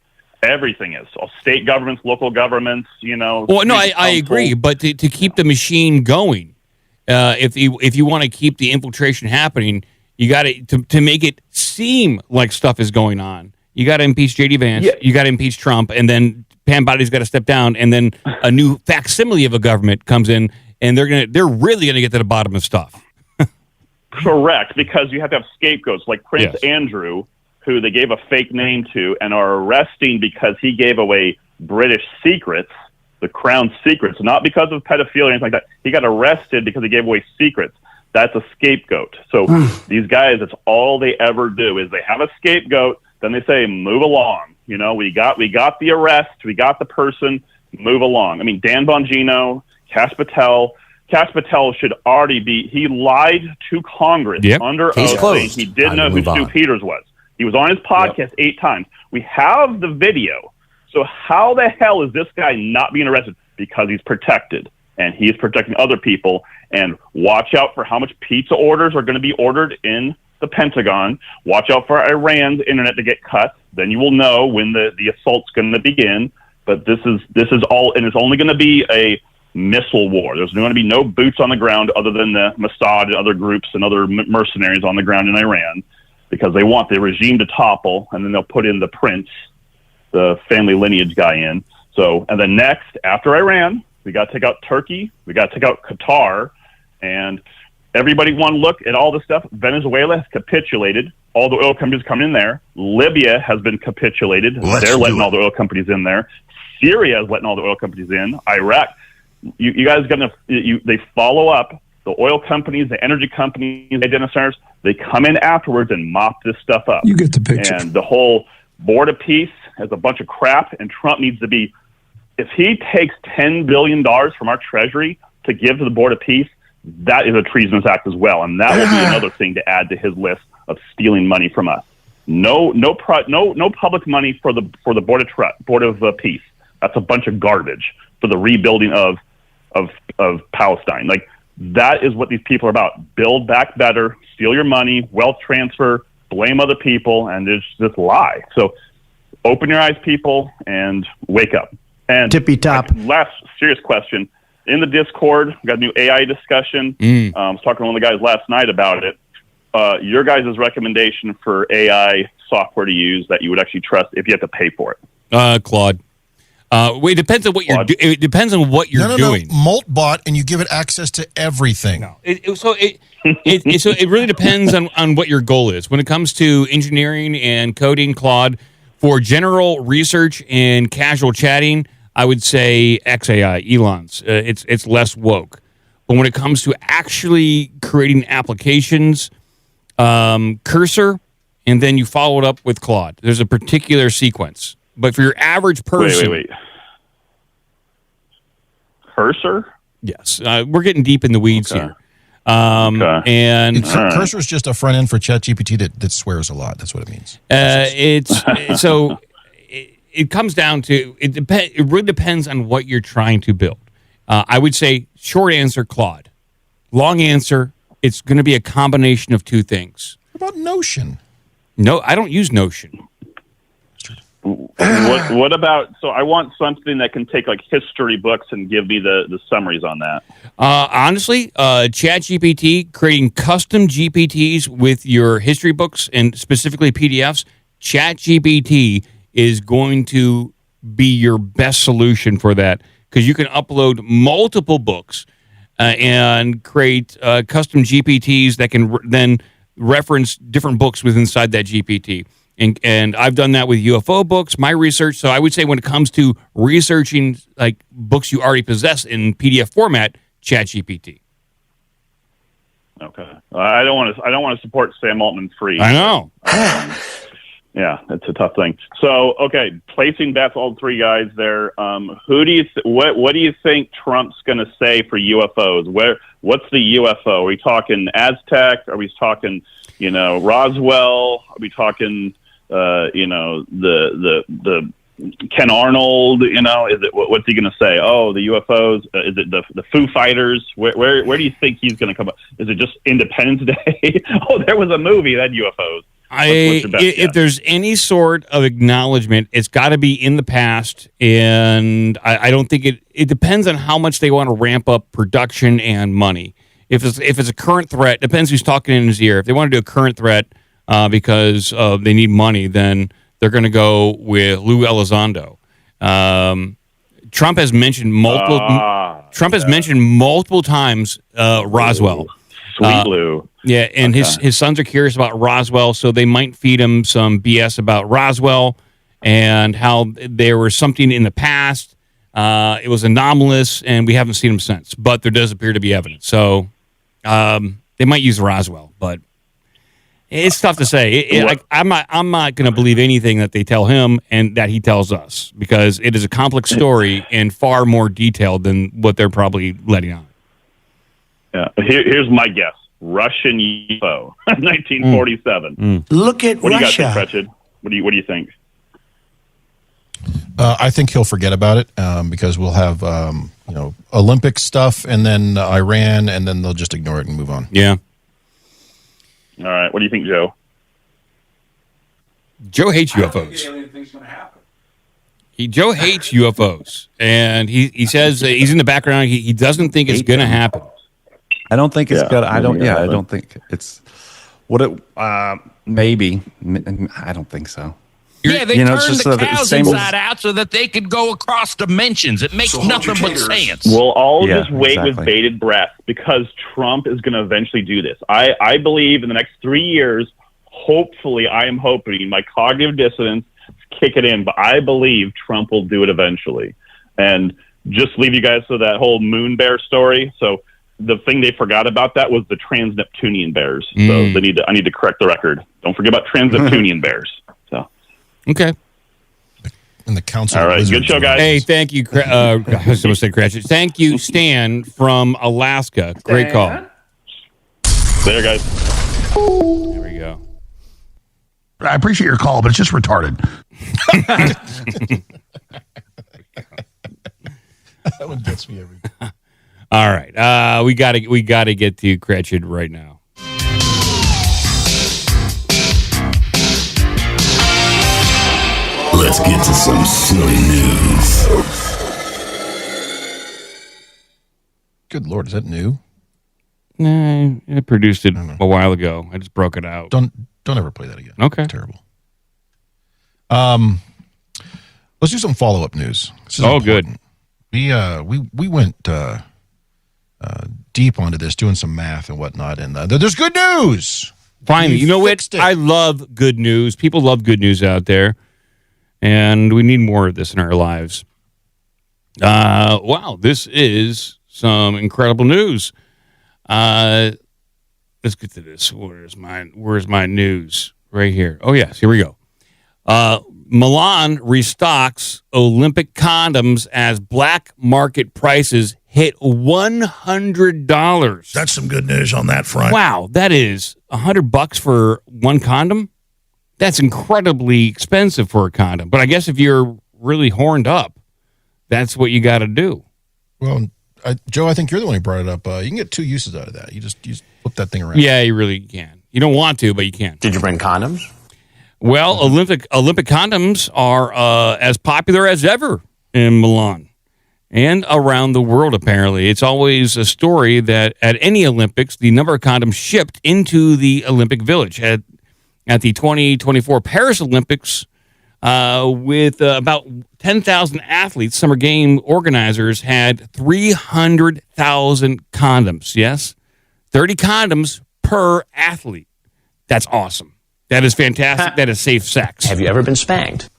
So state governments, local governments. Well, no, I agree, but to keep the machine going, if you want to keep the infiltration happening, you got to make it seem like stuff is going on. You got to impeach JD Vance. Yeah. You got to impeach Trump, and then Pam Bondi's got to step down, and then a new facsimile of a government comes in, and they're really gonna get to the bottom of stuff. Correct, because you have to have scapegoats like Prince Andrew, who they gave a fake name to and are arresting because he gave away British secrets, the crown secrets, not because of pedophilia or anything like that. He got arrested because he gave away secrets. That's a scapegoat. So these guys, that's all they ever do is they have a scapegoat, then they say, move along. We got the arrest, we got the person, move along. I mean, Dan Bongino, Cash Patel should already be. He lied to Congress under oath saying he didn't know who Stu Peters was. He was on his podcast 8 times. We have the video. So how the hell is this guy not being arrested? Because he's protected, and he's protecting other people. And watch out for how much pizza orders are going to be ordered in the Pentagon. Watch out for Iran's internet to get cut. Then you will know when the assault's going to begin. But this is all, and it's only going to be a missile war. There's going to be no boots on the ground other than the Mossad and other groups and other mercenaries on the ground in Iran, because they want the regime to topple, and then they'll put in the prince, the family lineage guy in. So, and then next, after Iran, we got to take out Turkey, we got to take out Qatar, and everybody want to look at all this stuff. Venezuela has capitulated. All the oil companies come in there. Libya has been capitulated. They're letting all the oil companies in there. Syria is letting all the oil companies in. Iraq. You guys they follow up. The oil companies, the energy companies, the data centers, they come in afterwards and mop this stuff up. You get the picture. And the whole Board of Peace is a bunch of crap, and Trump needs to be, if he takes $10 billion from our Treasury to give to the Board of Peace, that is a treasonous act as well. And that will be another thing to add to his list of stealing money from us. No public money for the Board of Peace. That's a bunch of garbage for the rebuilding of Palestine. Like, that is what these people are about. Build back better, steal your money, wealth transfer, blame other people, and just lie. So open your eyes, people, and wake up. And tippy top. Last serious question. In the Discord, we got a new AI discussion. I was talking to one of the guys last night about it. Your guys' recommendation for AI software to use that you would actually trust if you have to pay for it. Claude. It depends on what you're doing. It depends on what you're doing. Moltbot, and you give it access to everything. No. So it really depends on what your goal is. When it comes to engineering and coding, Claude, for general research and casual chatting, I would say XAI, Elon's. It's less woke. But when it comes to actually creating applications, Cursor, and then you follow it up with Claude. There's a particular sequence. But for your average person... Wait. Cursor? Yes. We're getting deep in the weeds here. And Cursor is just a front end for ChatGPT that swears a lot. That's what it means. It comes down to it really depends on what you're trying to build. I would say short answer, Claude. Long answer, it's going to be a combination of two things. What about Notion? No, I don't use Notion. What about, so I want something that can take like history books and give me the summaries on that. Honestly, ChatGPT, creating custom GPTs with your history books and specifically PDFs, ChatGPT is going to be your best solution for that because you can upload multiple books and create custom GPTs that can then reference different books inside that GPT. And I've done that with UFO books, my research. So I would say when it comes to researching like books you already possess in PDF format, ChatGPT. Okay. I don't want to support Sam Altman free. I know. Yeah, it's a tough thing. So, okay, placing bets, all three guys there. Who do you what do you think Trump's going to say for UFOs? What's the UFO? Are we talking Aztec? Are we talking, Roswell? Are we talking, the Ken Arnold? Is it what's he going to say? Oh, the UFOs. Is it the Foo Fighters? Where do you think he's going to come up? Is it just Independence Day? Oh, there was a movie that had UFOs. If there's any sort of acknowledgement, it's got to be in the past, and I don't think it depends on how much they want to ramp up production and money. If it's a current threat, depends who's talking in his ear. If they want to do a current threat because they need money, then they're going to go with Lou Elizondo. Trump has mentioned multiple. Mentioned multiple times Roswell. Sweet Lou. Yeah, and his sons are curious about Roswell, so they might feed him some BS about Roswell and how there was something in the past. It was anomalous, and we haven't seen him since. But there does appear to be evidence. So they might use Roswell, but it's tough to say. I'm not going to believe anything that they tell him and that he tells us because it is a complex story and far more detailed than what they're probably letting on. Yeah, here's my guess. Russian UFO, 1947. Look at what Russia. Do you got, Cretched? What do you think? I think he'll forget about it because we'll have Olympic stuff and then Iran, and then they'll just ignore it and move on. Yeah. All right. What do you think, Joe? Joe hates UFOs. Joe hates UFOs, and he says he's in the background. He doesn't think it's going to happen. I don't think it's good. I don't think it's what it. Maybe. I don't think so. Yeah, they turned the cows inside out so that they could go across dimensions. It makes nothing but sense. We'll all just wait with bated breath because Trump is going to eventually do this. I believe in the next 3 years, hopefully, I am hoping my cognitive dissonance kick it in, but I believe Trump will do it eventually. And just leave you guys to that whole moon bear story. So the thing they forgot about that was the trans-Neptunian bears. So I need to correct the record. Don't forget about trans-Neptunian bears. So okay. And the council. All right, good show, guys. Hey, thank you. I was going to say Cratchit. Thank you, Stan from Alaska. Great call. Later, guys. There we go. I appreciate your call, but it's just retarded. That one gets me every time. All right, we got to get to Cratchit right now. Let's get to some silly news. Good Lord, is that new? Nah, I produced it a while ago. I just broke it out. Don't ever play that again. Okay, it's terrible. Let's do some follow-up news. This is good. We went deep onto this, doing some math and whatnot, and there's good news. Finally, you know what? I love good news. People love good news out there, and we need more of this in our lives. Wow, this is some incredible news. Let's get to this. Where's my news? Right here. Oh, yes, here we go. Milan restocks Olympic condoms as black market prices hit $100. That's some good news on that front. Wow, that is $100 for one condom. That's incredibly expensive for a condom. But I guess if you're really horned up, that's what you got to do. Well, Joe, I think you're the one who brought it up. You can get two uses out of that. You just flip that thing around. Yeah, you really can. You don't want to, but you can. Did you bring condoms? Well, Olympic condoms are as popular as ever in Milan and around the world, apparently. It's always a story that at any Olympics, the number of condoms shipped into the Olympic Village. At the 2024 Paris Olympics, with about 10,000 athletes, Summer Game organizers had 300,000 condoms. Yes? 30 condoms per athlete. That's awesome. That is fantastic. That is safe sex. Have you ever been spanked?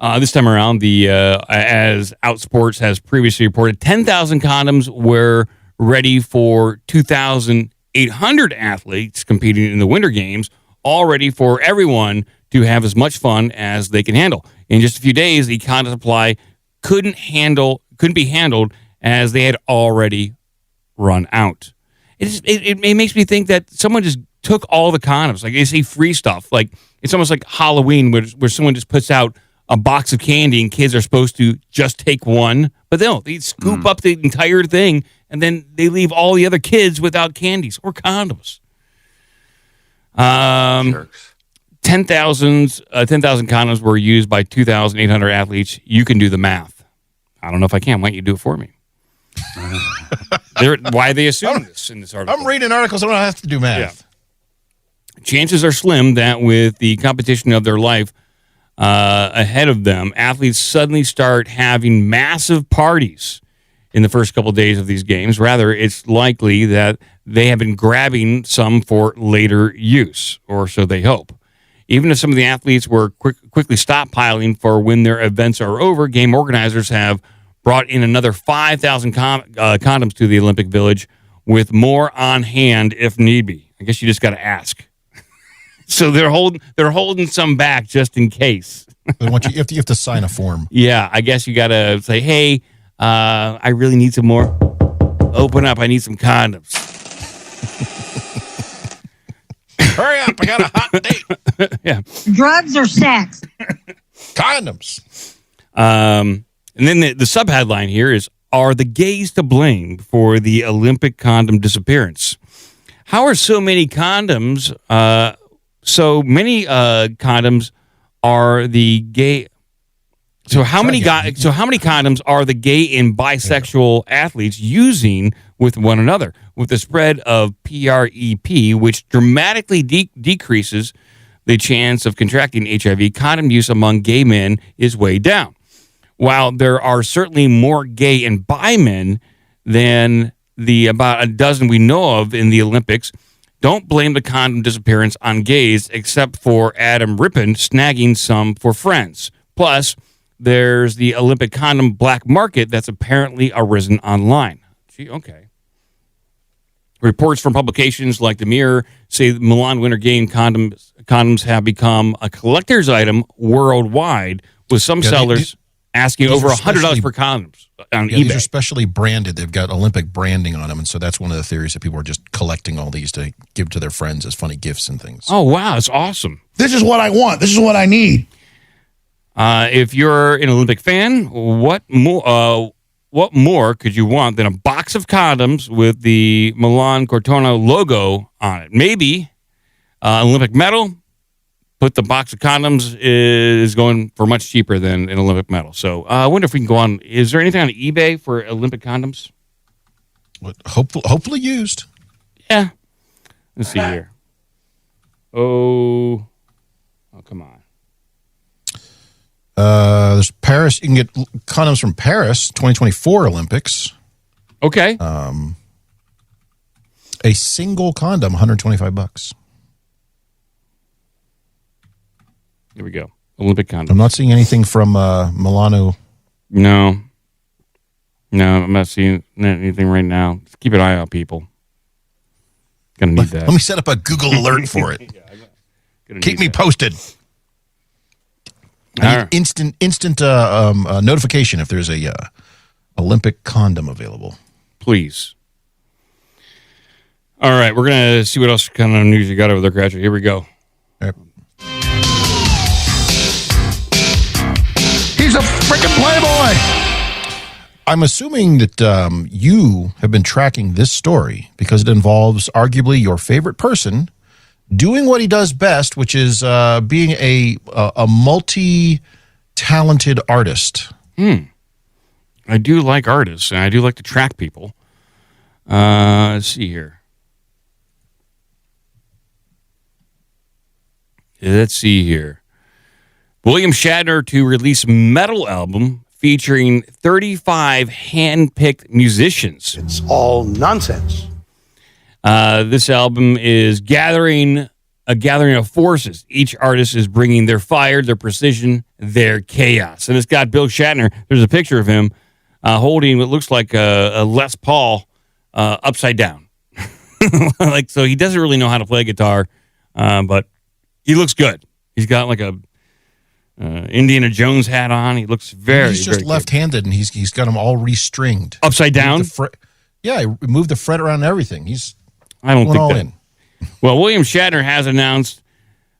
This time around, as Outsports has previously reported, 10,000 condoms were ready for 2,800 athletes competing in the Winter Games, all ready for everyone to have as much fun as they can handle. In just a few days, the condom supply couldn't be handled as they had already run out. It makes me think that someone just took all the condoms. Like they say free stuff. Like it's almost like Halloween where someone just puts out a box of candy and kids are supposed to just take one. But they scoop up the entire thing and then they leave all the other kids without candies or condoms. 10,000 condoms were used by 2,800 athletes. You can do the math. I don't know if I can. Why don't you do it for me? Why they assume this in this article? I'm reading articles. I don't have to do math. Yeah. Chances are slim that with the competition of their life ahead of them, athletes suddenly start having massive parties in the first couple of days of these games. Rather, it's likely that they have been grabbing some for later use, or so they hope. Even if some of the athletes were quickly stockpiling for when their events are over, game organizers have brought in another 5,000 condoms to the Olympic Village, with more on hand if need be. I guess you just got to ask. So they're holding some back just in case. You have to sign a form. Yeah, I guess you got to say, hey, I really need some more. Open up. I need some condoms. Hurry up. I got a hot date. Yeah. Drugs or sex? Condoms. And then the subheadline here is, are the gays to blame for the Olympic condom disappearance? How are so many condoms... So many condoms are the gay. So how many condoms are the gay and bisexual athletes using with one another? With the spread of PrEP, which dramatically decreases the chance of contracting HIV, condom use among gay men is way down. While there are certainly more gay and bi men than the about a dozen we know of in the Olympics, don't blame the condom disappearance on gays, except for Adam Rippon snagging some for friends. Plus, there's the Olympic condom black market that's apparently arisen online. Gee, okay. Reports from publications like The Mirror say the Milan Winter Game condoms have become a collector's item worldwide, with some sellers asking over $100 per condoms on eBay. These are specially branded. They've got Olympic branding on them, and so that's one of the theories that people are just collecting all these to give to their friends as funny gifts and things. Oh, wow. It's awesome. This is what I want. This is what I need. If you're an Olympic fan, what more could you want than a box of condoms with the Milan Cortona logo on it? Maybe Olympic medal. But the box of condoms is going for much cheaper than an Olympic medal. So I wonder if we can go on. Is there anything on eBay for Olympic condoms? Hopefully used. Yeah. Let's see here. Oh, come on. There's Paris. You can get condoms from Paris 2024 Olympics. Okay. A single condom, $125. Here we go. Olympic condom. I'm not seeing anything from Milano. No, I'm not seeing anything right now. Just keep an eye out, people. Gonna need that. Let me set up a Google alert for it. Keep me posted. I need instant notification if there's a Olympic condom available. Please. All right, we're going to see what else kind of news you got over there, Cratchit. Here we go. He's a freaking playboy. I'm assuming that you have been tracking this story because it involves arguably your favorite person doing what he does best, which is being a multi-talented artist. I do like artists, and I do like to track people. Let's see here. Let's see here. William Shatner to release metal album featuring 35 hand-picked musicians. It's all nonsense. This album is a gathering of forces. Each artist is bringing their fire, their precision, their chaos. And it's got Bill Shatner. There's a picture of him holding what looks like a Les Paul upside down. So he doesn't really know how to play guitar, but he looks good. He's got like a Indiana Jones hat on. He looks He's just left-handed, and he's got them all restringed. Upside down? He moved the fret around and everything. I don't think that. Well, William Shatner has announced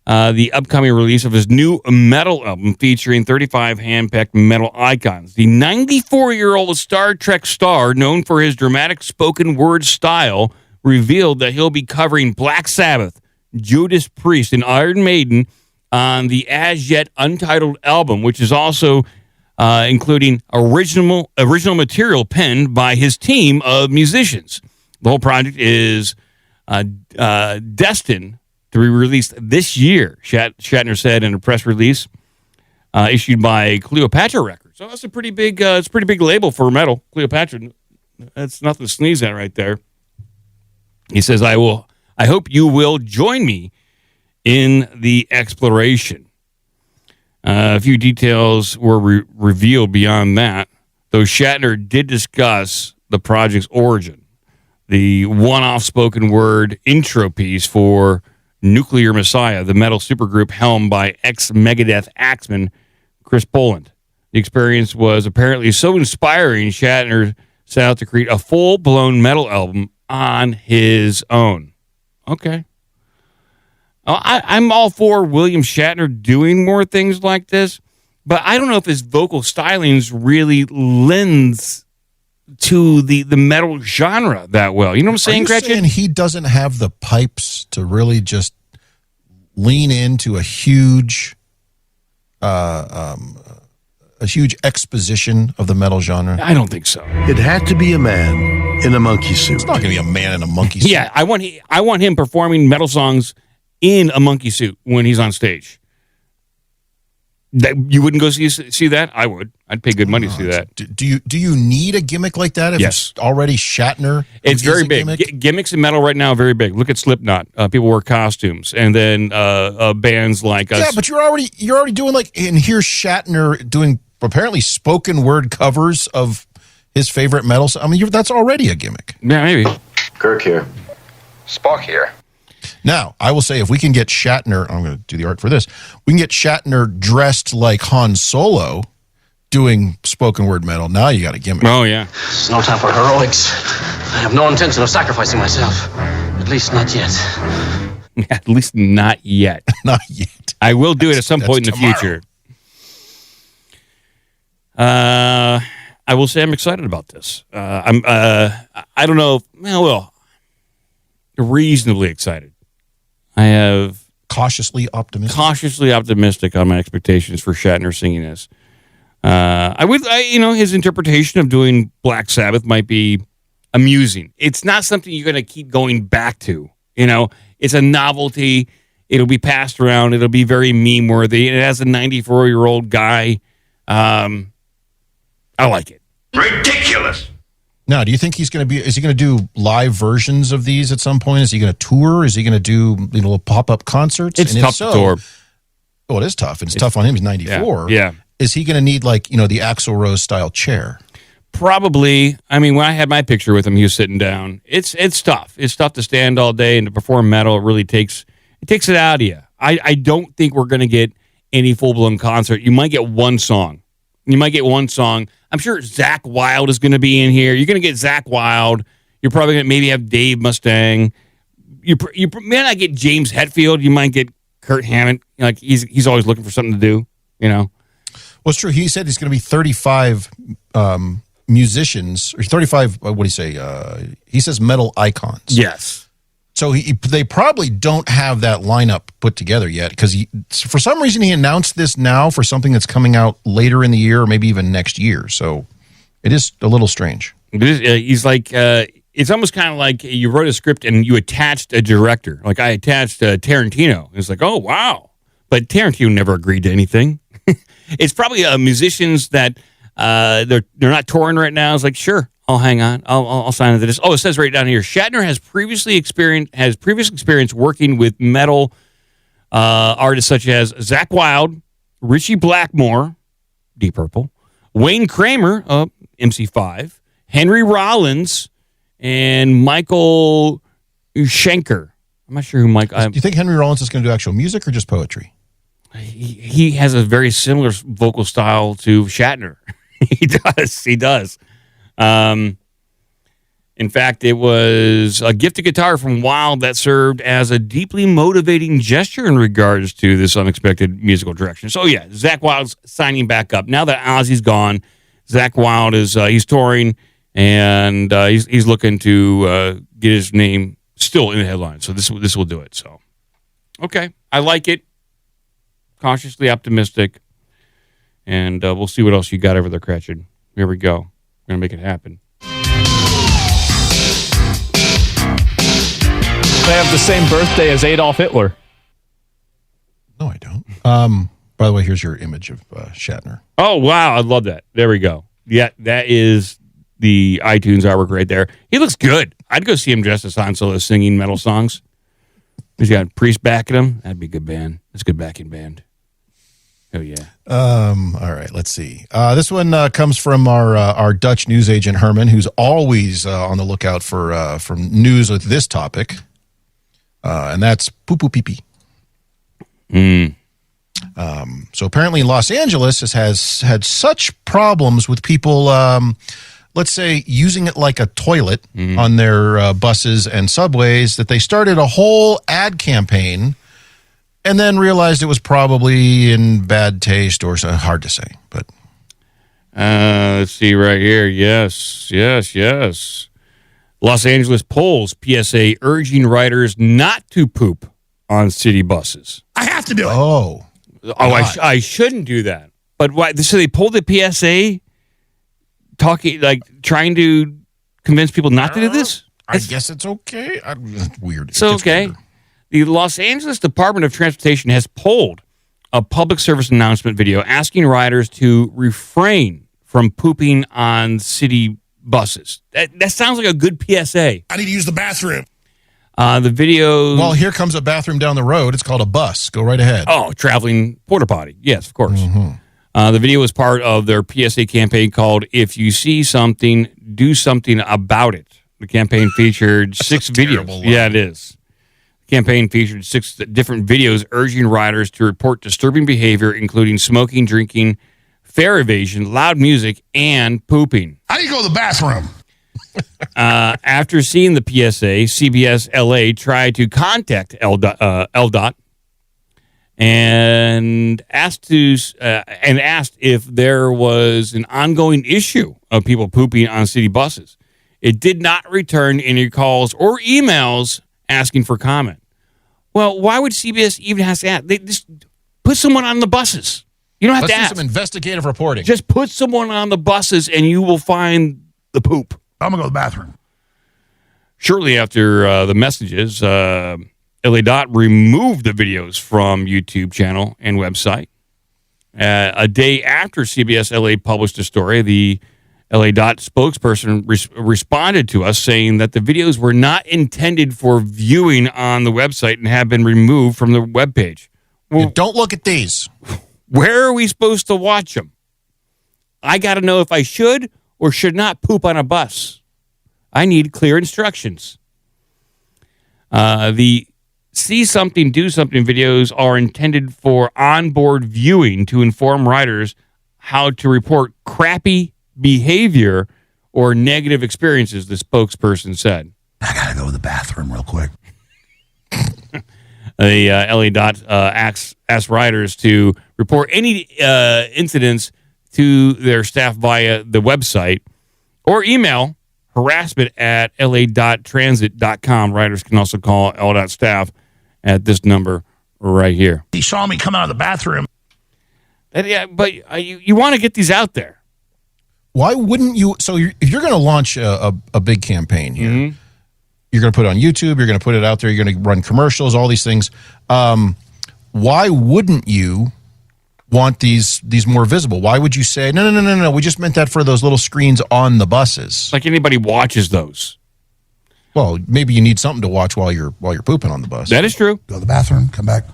the upcoming release of his new metal album featuring 35 hand-picked metal icons. The 94-year-old Star Trek star, known for his dramatic spoken word style, revealed that he'll be covering Black Sabbath, Judas Priest, and Iron Maiden on the as-yet untitled album, which is also including original material penned by his team of musicians. The whole project is destined to be released this year, Shatner said in a press release issued by Cleopatra Records. So that's a pretty big label for metal. Cleopatra, that's nothing to sneeze at right there. He says, I hope you will join me in the exploration. A few details were revealed beyond that, though Shatner did discuss the project's origin. The one-off spoken word intro piece for Nuclear Messiah, the metal supergroup helmed by ex-Megadeth axeman Chris Poland. The experience was apparently so inspiring, Shatner set out to create a full-blown metal album on his own. Okay. I'm all for William Shatner doing more things like this, but I don't know if his vocal stylings really lends to the metal genre that well. You know what I'm saying, Gretchen? Saying he doesn't have the pipes to really just lean into a huge exposition of the metal genre? I don't think so. It had to be a man in a monkey suit. It's not going to be a man in a monkey suit. Yeah, I want him performing metal songs in a monkey suit when he's on stage. That you wouldn't go see that? I would. I'd pay good money to see that. Do you need a gimmick like that? If Yes. It's already Shatner. It's very big. Gimmicks in metal right now are very big. Look at Slipknot. People wear costumes, and then bands like us. Yeah, but you're already doing and here's Shatner doing apparently spoken word covers of his favorite metal. I mean, that's already a gimmick. Yeah, maybe. Kirk here. Spock here. Now, I will say if we can get Shatner, I'm going to do the art for this, we can get Shatner dressed like Han Solo doing spoken word metal. Now you got a gimmick. Oh, yeah. It's no time for heroics. I have no intention of sacrificing myself. At least not yet. At least not yet. Not yet. I will do it at some point in the future. I will say I'm excited about this. I don't know. Reasonably excited. I have cautiously optimistic on my expectations for Shatner singing this. His interpretation of doing Black Sabbath might be amusing. It's not something you're going to keep going back to. It's a novelty. It'll be passed around. It'll be very meme worthy. It has a 94-year-old guy. I like it. Ridiculous. Now, do you think is he going to do live versions of these at some point? Is he going to tour? Is he going to do pop-up concerts? It's tough to tour. Oh, it is tough. It's tough on him. He's 94. Yeah. Is he going to need the Axl Rose style chair? Probably. I mean, when I had my picture with him, he was sitting down. It's tough. It's tough to stand all day and to perform metal. It really takes it out of you. I don't think we're going to get any full-blown concert. You might get one song You might get one song. I'm sure Zach Wilde is going to be in here. You're going to get Zach Wilde. You're probably going to maybe have Dave Mustang. You may not get James Hetfield. You might get Kurt Hammond. Like he's always looking for something to do. Well, it's true. He said he's going to be 35 musicians, or 35. What do you say? He says metal icons. Yes. So they probably don't have that lineup put together yet, because for some reason he announced this now for something that's coming out later in the year or maybe even next year. So it is a little strange. He's like, it's almost kind of like you wrote a script and you attached a director. Like I attached Tarantino. It's like, oh, wow. But Tarantino never agreed to anything. It's probably musicians that they're not touring right now. It's like, sure. I'll hang on. I'll sign into this. Oh, it says right down here. Shatner has previous experience working with metal artists such as Zach Wilde, Richie Blackmore, Deep Purple, Wayne Kramer, MC5, Henry Rollins, and Michael Schenker. I'm not sure who Mike. Do you think Henry Rollins is going to do actual music or just poetry? He has a very similar vocal style to Shatner. He does. In fact, it was a gifted guitar from Wilde that served as a deeply motivating gesture in regards to this unexpected musical direction. So yeah, Zach Wilde's signing back up. Now that Ozzy's gone, Zach Wilde is he's touring, and he's looking to get his name still in the headlines. So this will do it. So okay, I like it. Cautiously optimistic, and we'll see what else you got over there, Cratchit. Here we go. We're gonna make it happen. They have the same birthday as Adolf Hitler. No, I don't. By the way, here's your image of Shatner. Oh, wow. I love that. There we go. Yeah, that is the iTunes artwork right there. He looks good. I'd go see him dressed as Han Solo singing metal songs. He's got a priest backing him. That'd be a good band. That's a good backing band. Oh, yeah. All right, let's see. This one comes from our Dutch news agent, Herman, who's always on the lookout for news with this topic. And that's poo-poo pee-pee. So apparently Los Angeles has had such problems with people, let's say, using it like a toilet on their buses and subways that they started a whole ad campaign and then realized it was probably in bad taste or so, hard to say. But let's see right here. Yes. Los Angeles polls PSA urging riders not to poop on city buses. I have to do it. Oh, I shouldn't do that. But why? So they pulled the PSA, trying to convince people not to do this. I guess it's okay. It's weird. So okay. Weird. The Los Angeles Department of Transportation has pulled a public service announcement video asking riders to refrain from pooping on city buses. That sounds like a good PSA. I need to use the bathroom. The video... Well, here comes a bathroom down the road. It's called a bus. Go right ahead. Oh, traveling porta potty. Yes, of course. The video was part of their PSA campaign called If You See Something, Do Something About It. The campaign featured 6 videos. Yeah, it is. The campaign featured 6 different videos urging riders to report disturbing behavior, including smoking, drinking, fare evasion, loud music, and pooping. How do you go to the bathroom? After seeing the PSA, CBS LA tried to contact LDOT and asked if there was an ongoing issue of people pooping on city buses. It did not return any calls or emails asking for comment. Well, why would CBS even have to ask? They just put someone on the buses. You don't have to ask. Let's do some investigative reporting. Just put someone on the buses and you will find the poop. I'm going to go to the bathroom. Shortly after the messages, LA.dot removed the videos from YouTube channel and website. A day after CBS LA published the story, the LA.dot spokesperson responded to us saying that the videos were not intended for viewing on the website and have been removed from the webpage. Well, don't look at these. Where are we supposed to watch them? I got to know if I should or should not poop on a bus. I need clear instructions. The See Something, Do Something videos are intended for onboard viewing to inform riders how to report crappy behavior or negative experiences, the spokesperson said. I gotta go to the bathroom real quick. The LA Dot asks riders to report any incidents to their staff via the website or email harassment@la.transit.com. Riders can also call LDOT staff at this number right here. He saw me come out of the bathroom. But you want to get these out there. Why wouldn't you? So if you're going to launch a big campaign here, you're going to put it on YouTube, you're going to put it out there, you're going to run commercials, all these things. Why wouldn't you want these more visible? Why would you say, no, we just meant that for those little screens on the buses? Like anybody watches those. Well, maybe you need something to watch while you're pooping on the bus. That is true. Go to the bathroom, come back.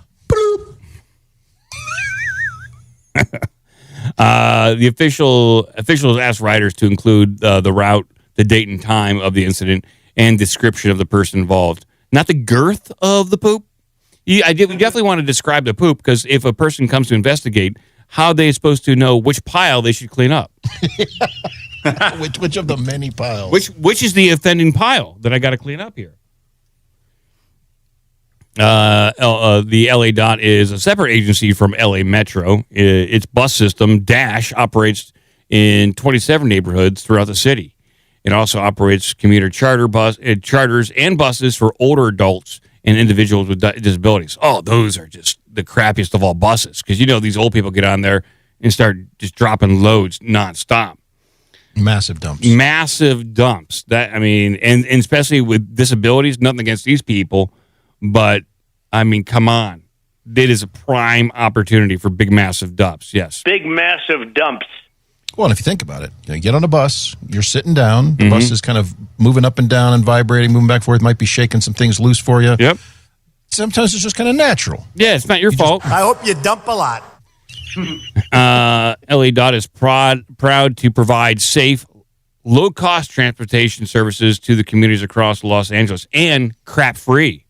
The officials asked riders to include the route, the date and time of the incident, and description of the person involved. Not the girth of the poop. We definitely want to describe the poop, because if a person comes to investigate, how are they supposed to know which pile they should clean up? which of the many piles? Which is the offending pile that I got to clean up here? The LA Dot is a separate agency from LA Metro. Its bus system, Dash, operates in 27 neighborhoods throughout the city. It also operates commuter charters and buses for older adults and individuals with disabilities. Oh, those are just the crappiest of all buses, because these old people get on there and start just dropping loads nonstop. Massive dumps. And especially with disabilities, nothing against these people, but come on. It is a prime opportunity for big, massive dumps. Yes. Big, massive dumps. Well, if you think about it, you get on a bus, you're sitting down, the bus is kind of moving up and down and vibrating, moving back and forth, might be shaking some things loose for you. Yep. Sometimes it's just kind of natural. Yeah, it's not your fault. I hope you dump a lot. LA Dot is proud to provide safe, low-cost transportation services to the communities across Los Angeles, and crap-free.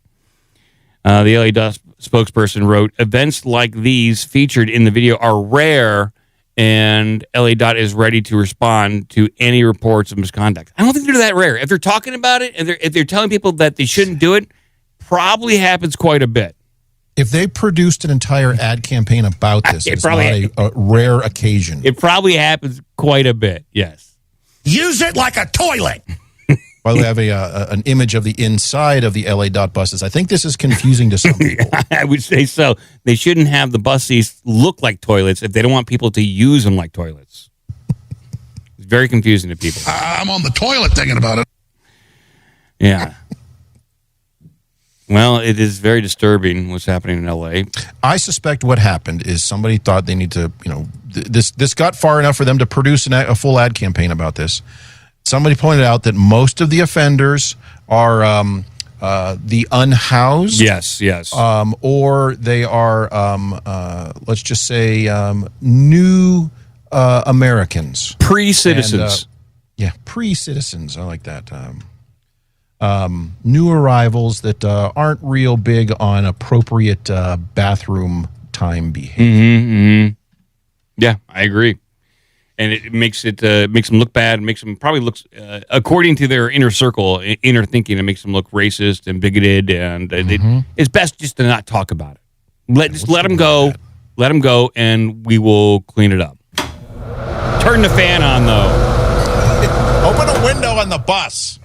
The LA Dot spokesperson wrote, events like these featured in the video are rare, and LA Dot is ready to respond to any reports of misconduct. I don't think they're that rare. If they're talking about it, and if they're telling people that they shouldn't do it, probably happens quite a bit. If they produced an entire ad campaign about this, it's not a rare occasion. It probably happens quite a bit, yes. Use it like a toilet. By the way, I have an image of the inside of the LA Dot buses. I think this is confusing to some people. I would say so. They shouldn't have the bus seats look like toilets if they don't want people to use them like toilets. It's very confusing to people. I'm on the toilet thinking about it. Yeah. Well, it is very disturbing what's happening in L.A. I suspect what happened is somebody thought they need to, this got far enough for them to produce a full ad campaign about this. Somebody pointed out that most of the offenders are the unhoused. Yes. Or they are, let's just say, new Americans. Pre-citizens. Pre-citizens. I like that. New arrivals that aren't real big on appropriate bathroom time behavior. Yeah, I agree. And it makes them look bad. Makes them probably look, according to their inner circle, inner thinking, it makes them look racist and bigoted. And it's best just to not talk about it. Let them go. Let them go, and we will clean it up. Turn the fan on, though. Open a window on the bus.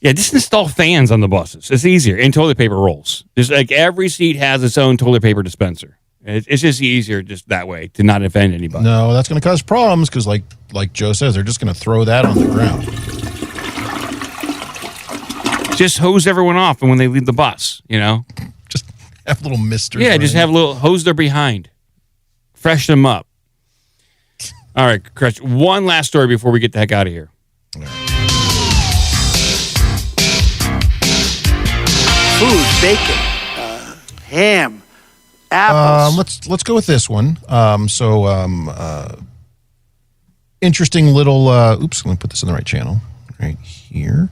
Yeah, just install fans on the buses. It's easier. And toilet paper rolls. Just like every seat has its own toilet paper dispenser. It's just easier just that way to not offend anybody. No, that's going to cause problems because, like Joe says, they're just going to throw that on the ground. Just hose everyone off when they leave the bus, Just have little misters. Yeah, just have a little hose their behind. Freshen them up. All right, Crutch, one last story before we get the heck out of here. Food, bacon, ham, apples. Let's go with this one. Interesting little. Oops, let me put this in the right channel. Right here.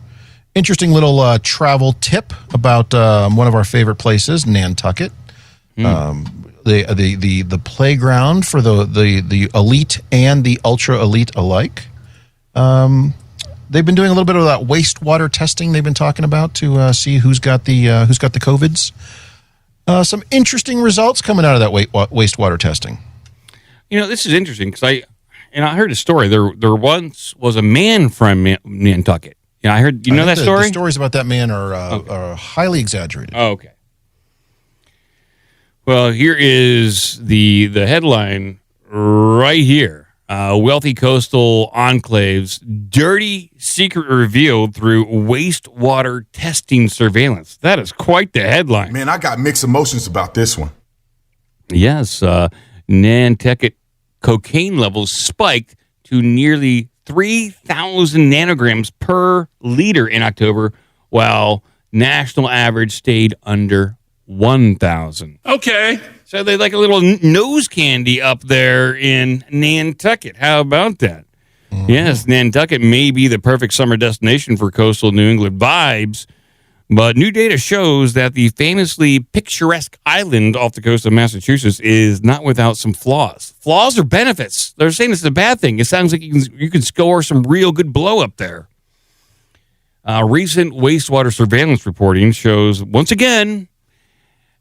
Interesting little travel tip about one of our favorite places, Nantucket. This the playground for the elite and the ultra elite alike. They've been doing a little bit of that wastewater testing they've been talking about to see who's got the COVIDs. Some interesting results coming out of that wastewater testing. This is interesting because I heard a story. There once was a man from Nantucket. I heard. You know that story? The stories about that man are highly exaggerated. Oh, okay. Well, here is the headline right here. Wealthy coastal enclaves, dirty secret revealed through wastewater testing surveillance. That is quite the headline. Man, I got mixed emotions about this one. Yes, Nantucket cocaine levels spiked to nearly 3,000 nanograms per liter in October, while national average stayed under 1,000. Okay. So they like a little nose candy up there in Nantucket. How about that? Mm-hmm. Yes, Nantucket may be the perfect summer destination for coastal New England vibes, but new data shows that the famously picturesque island off the coast of Massachusetts is not without some flaws. Flaws or benefits? They're saying it's a bad thing. It sounds like you can score some real good blow up there. Recent wastewater surveillance reporting shows, once again,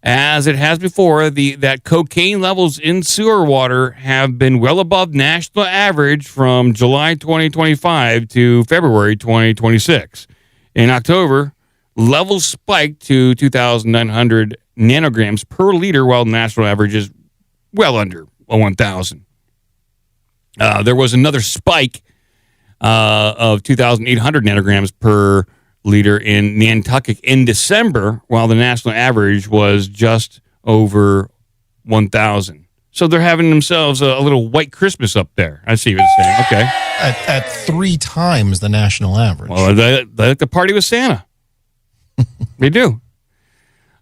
as it has before, that cocaine levels in sewer water have been well above national average from July 2025 to February 2026. In October, levels spiked to 2,900 nanograms per liter, while national average is well under 1,000. There was another spike of 2,800 nanograms per liter in Nantucket in December, while the national average was just over 1,000. So they're having themselves a little white Christmas up there. I see what you're saying. Okay. At 3 times the national average. Well, they like to party with Santa. They do.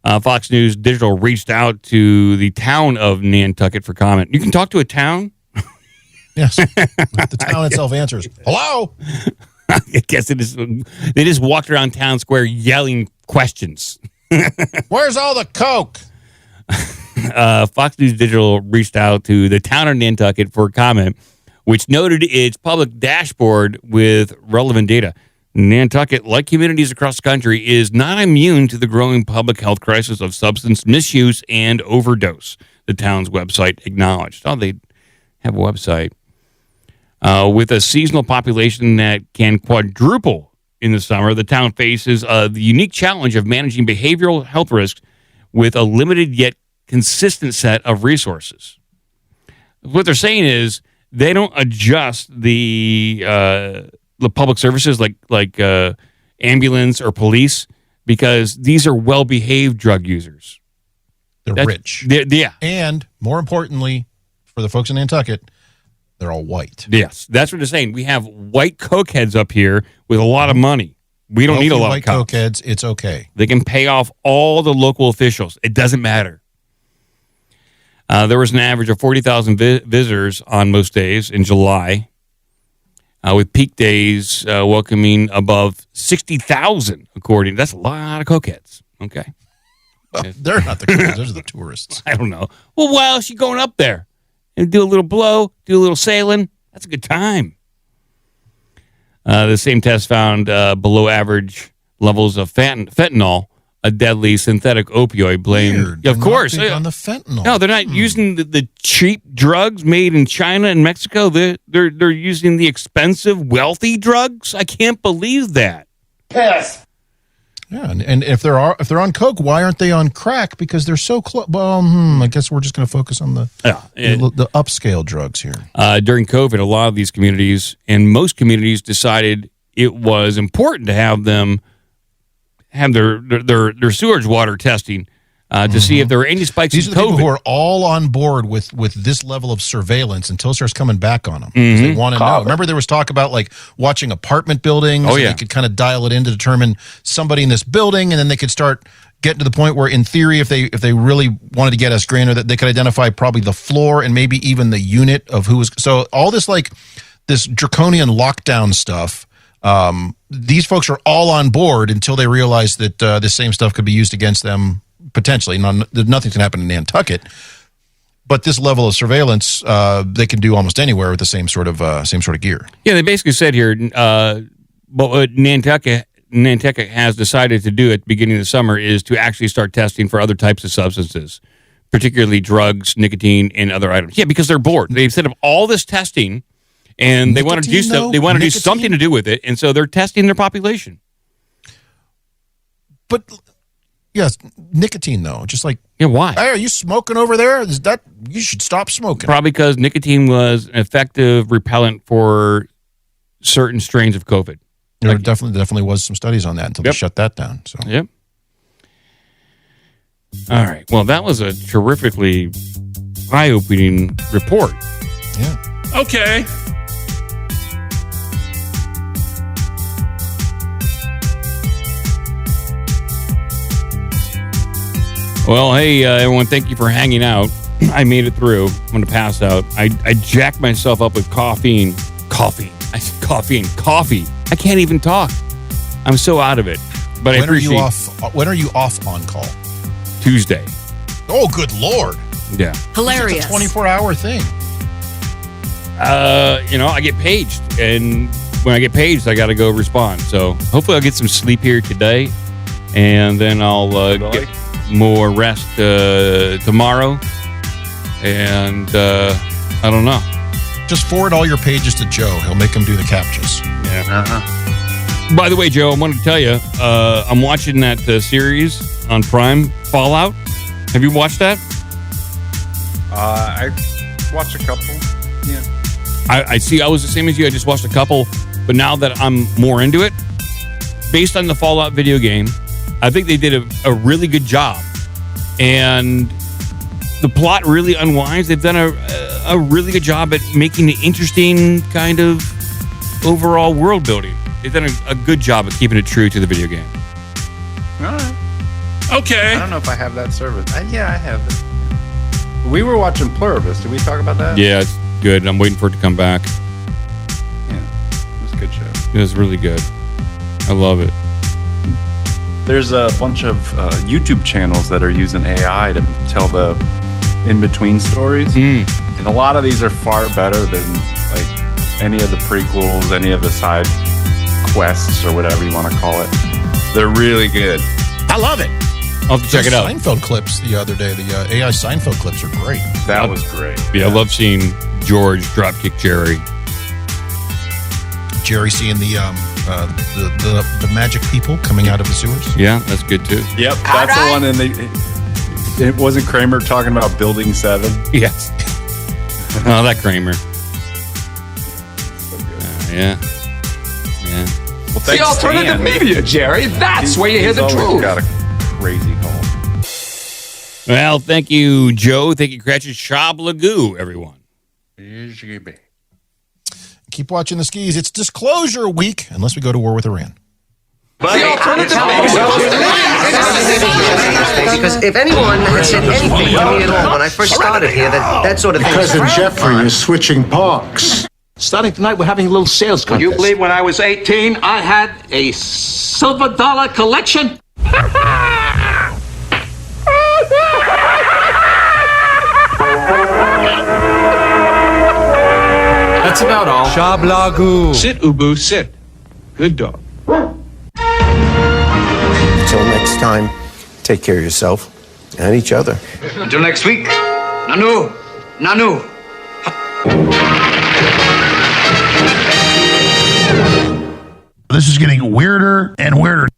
Fox News Digital reached out to the town of Nantucket for comment. You can talk to a town? Yes. The town itself answers, hello? I guess they just walked around town square yelling questions. Where's all the coke? Fox News Digital reached out to the town of Nantucket for comment, which noted its public dashboard with relevant data. Nantucket, like communities across the country, is not immune to the growing public health crisis of substance misuse and overdose, the town's website acknowledged. Oh, they have a website. With a seasonal population that can quadruple in the summer, the town faces the unique challenge of managing behavioral health risks with a limited yet consistent set of resources. What they're saying is they don't adjust the public services like ambulance or police because these are well-behaved drug users. They're rich. Yeah. And more importantly, for the folks in Nantucket, they're all white. Yes, that's what they're saying. We have white cokeheads up here with a lot of money. We don't need a lot white of cops. Cokeheads. It's okay. They can pay off all the local officials. It doesn't matter. There was an average of 40,000 visitors on most days in July, with peak days welcoming above 60,000, according. That's a lot of cokeheads. Okay. Well, they're not the cokeheads. Those are the tourists. I don't know. Well, why else you going up there? And do a little blow, do a little sailing. That's a good time. The same test found below average levels of fentanyl, a deadly synthetic opioid blamed. Of course. On the fentanyl. No, they're not using the cheap drugs made in China and Mexico. They're using the expensive, wealthy drugs. I can't believe that. Yes. Yeah, and if they're on coke, why aren't they on crack? Because they're so close. Well, I guess we're just going to focus on the upscale drugs here. During COVID, a lot of these communities and most communities decided it was important to have them have their sewage water testing to see if there were any spikes These in are the COVID. people who are all on board with this level of surveillance until it starts coming back on them. Mhm. They want to know. Remember there was talk about like watching apartment buildings. Oh, yeah. They could kind of dial it in to determine somebody in this building, and then they could start getting to the point where, in theory, if they really wanted to get us granular, that they could identify probably the floor and maybe even the unit of who was. So all this this draconian lockdown stuff. These folks are all on board until they realize that this same stuff could be used against them potentially. Nothing's going to happen in Nantucket, But this level of surveillance, they can do almost anywhere with the same sort of gear. Yeah, they basically said here, what Nantucket has decided to do at the beginning of the summer is to actually start testing for other types of substances, particularly drugs, nicotine, and other items. Yeah, because they're bored. They've set up all this testing, and they want to do stuff. They want to do something to do with it, and so they're testing their population. But yes, nicotine though, just like why? Hey, are you smoking over there? Is that you should stop smoking? Probably because nicotine was an effective repellent for certain strains of COVID. There definitely was some studies on that until they shut that down. So yep. All right. Well, that was a terrifically eye-opening report. Yeah. Okay. Well, hey, everyone, thank you for hanging out. I made it through. I'm going to pass out. I jacked myself up with caffeine. Coffee. I said coffee. I can't even talk. I'm so out of it. But I appreciate when are you off on call? Tuesday. Oh, good Lord. Yeah. Hilarious. It's a 24-hour thing. I get paged. And when I get paged, I got to go respond. So hopefully I'll get some sleep here today. And then I'll get more rest tomorrow. And I don't know. Just forward all your pages to Joe. He'll make him do the captchas. Yeah. By the way, Joe, I wanted to tell you, I'm watching that series on Prime, Fallout. Have you watched that? I watched a couple. Yeah. I see. I was the same as you. I just watched a couple. But now that I'm more into it, based on the Fallout video game, I think they did a really good job. And the plot really unwinds. They've done a really good job at making an interesting kind of overall world building. They've done a good job at keeping it true to the video game. All right. Okay. I don't know if I have that service. Yeah, I have it. We were watching Pluribus. Did we talk about that? Yeah, it's good. I'm waiting for it to come back. Yeah, it was a good show. It was really good. I love it. There's a bunch of YouTube channels that are using AI to tell the in-between stories. And a lot of these are far better than like any of the prequels, any of the side quests or whatever you want to call it. They're really good. I love it. I'll have to check it out. Seinfeld clips the other day. The AI Seinfeld clips are great. That was great. Yeah, I love seeing George dropkick Jerry. Jerry seeing the magic people coming out of the sewers. Yeah, that's good too. Yep, that's the one. And it wasn't Kramer talking about Building 7. Yes. Oh, that Kramer. Yeah. Well, the alternative media, Jerry. That's where you hear the truth. Got a crazy call. Well, thank you, Joe. Thank you, Cratchit Shablagoo, everyone. Keep watching the skis. It's disclosure week, unless we go to war with Iran. The alternative because if anyone had said anything to me at all when I first started here, that sort of thing. Cousin Jeffrey is switching parks. Starting tonight, we're having a little sales contest. Would you believe when I was 18, I had a silver dollar collection? That's about all. Shablagoo. Sit, Ubu, sit. Good dog. Until next time, take care of yourself and each other. Until next week. Nanu. Nanu. This is getting weirder and weirder.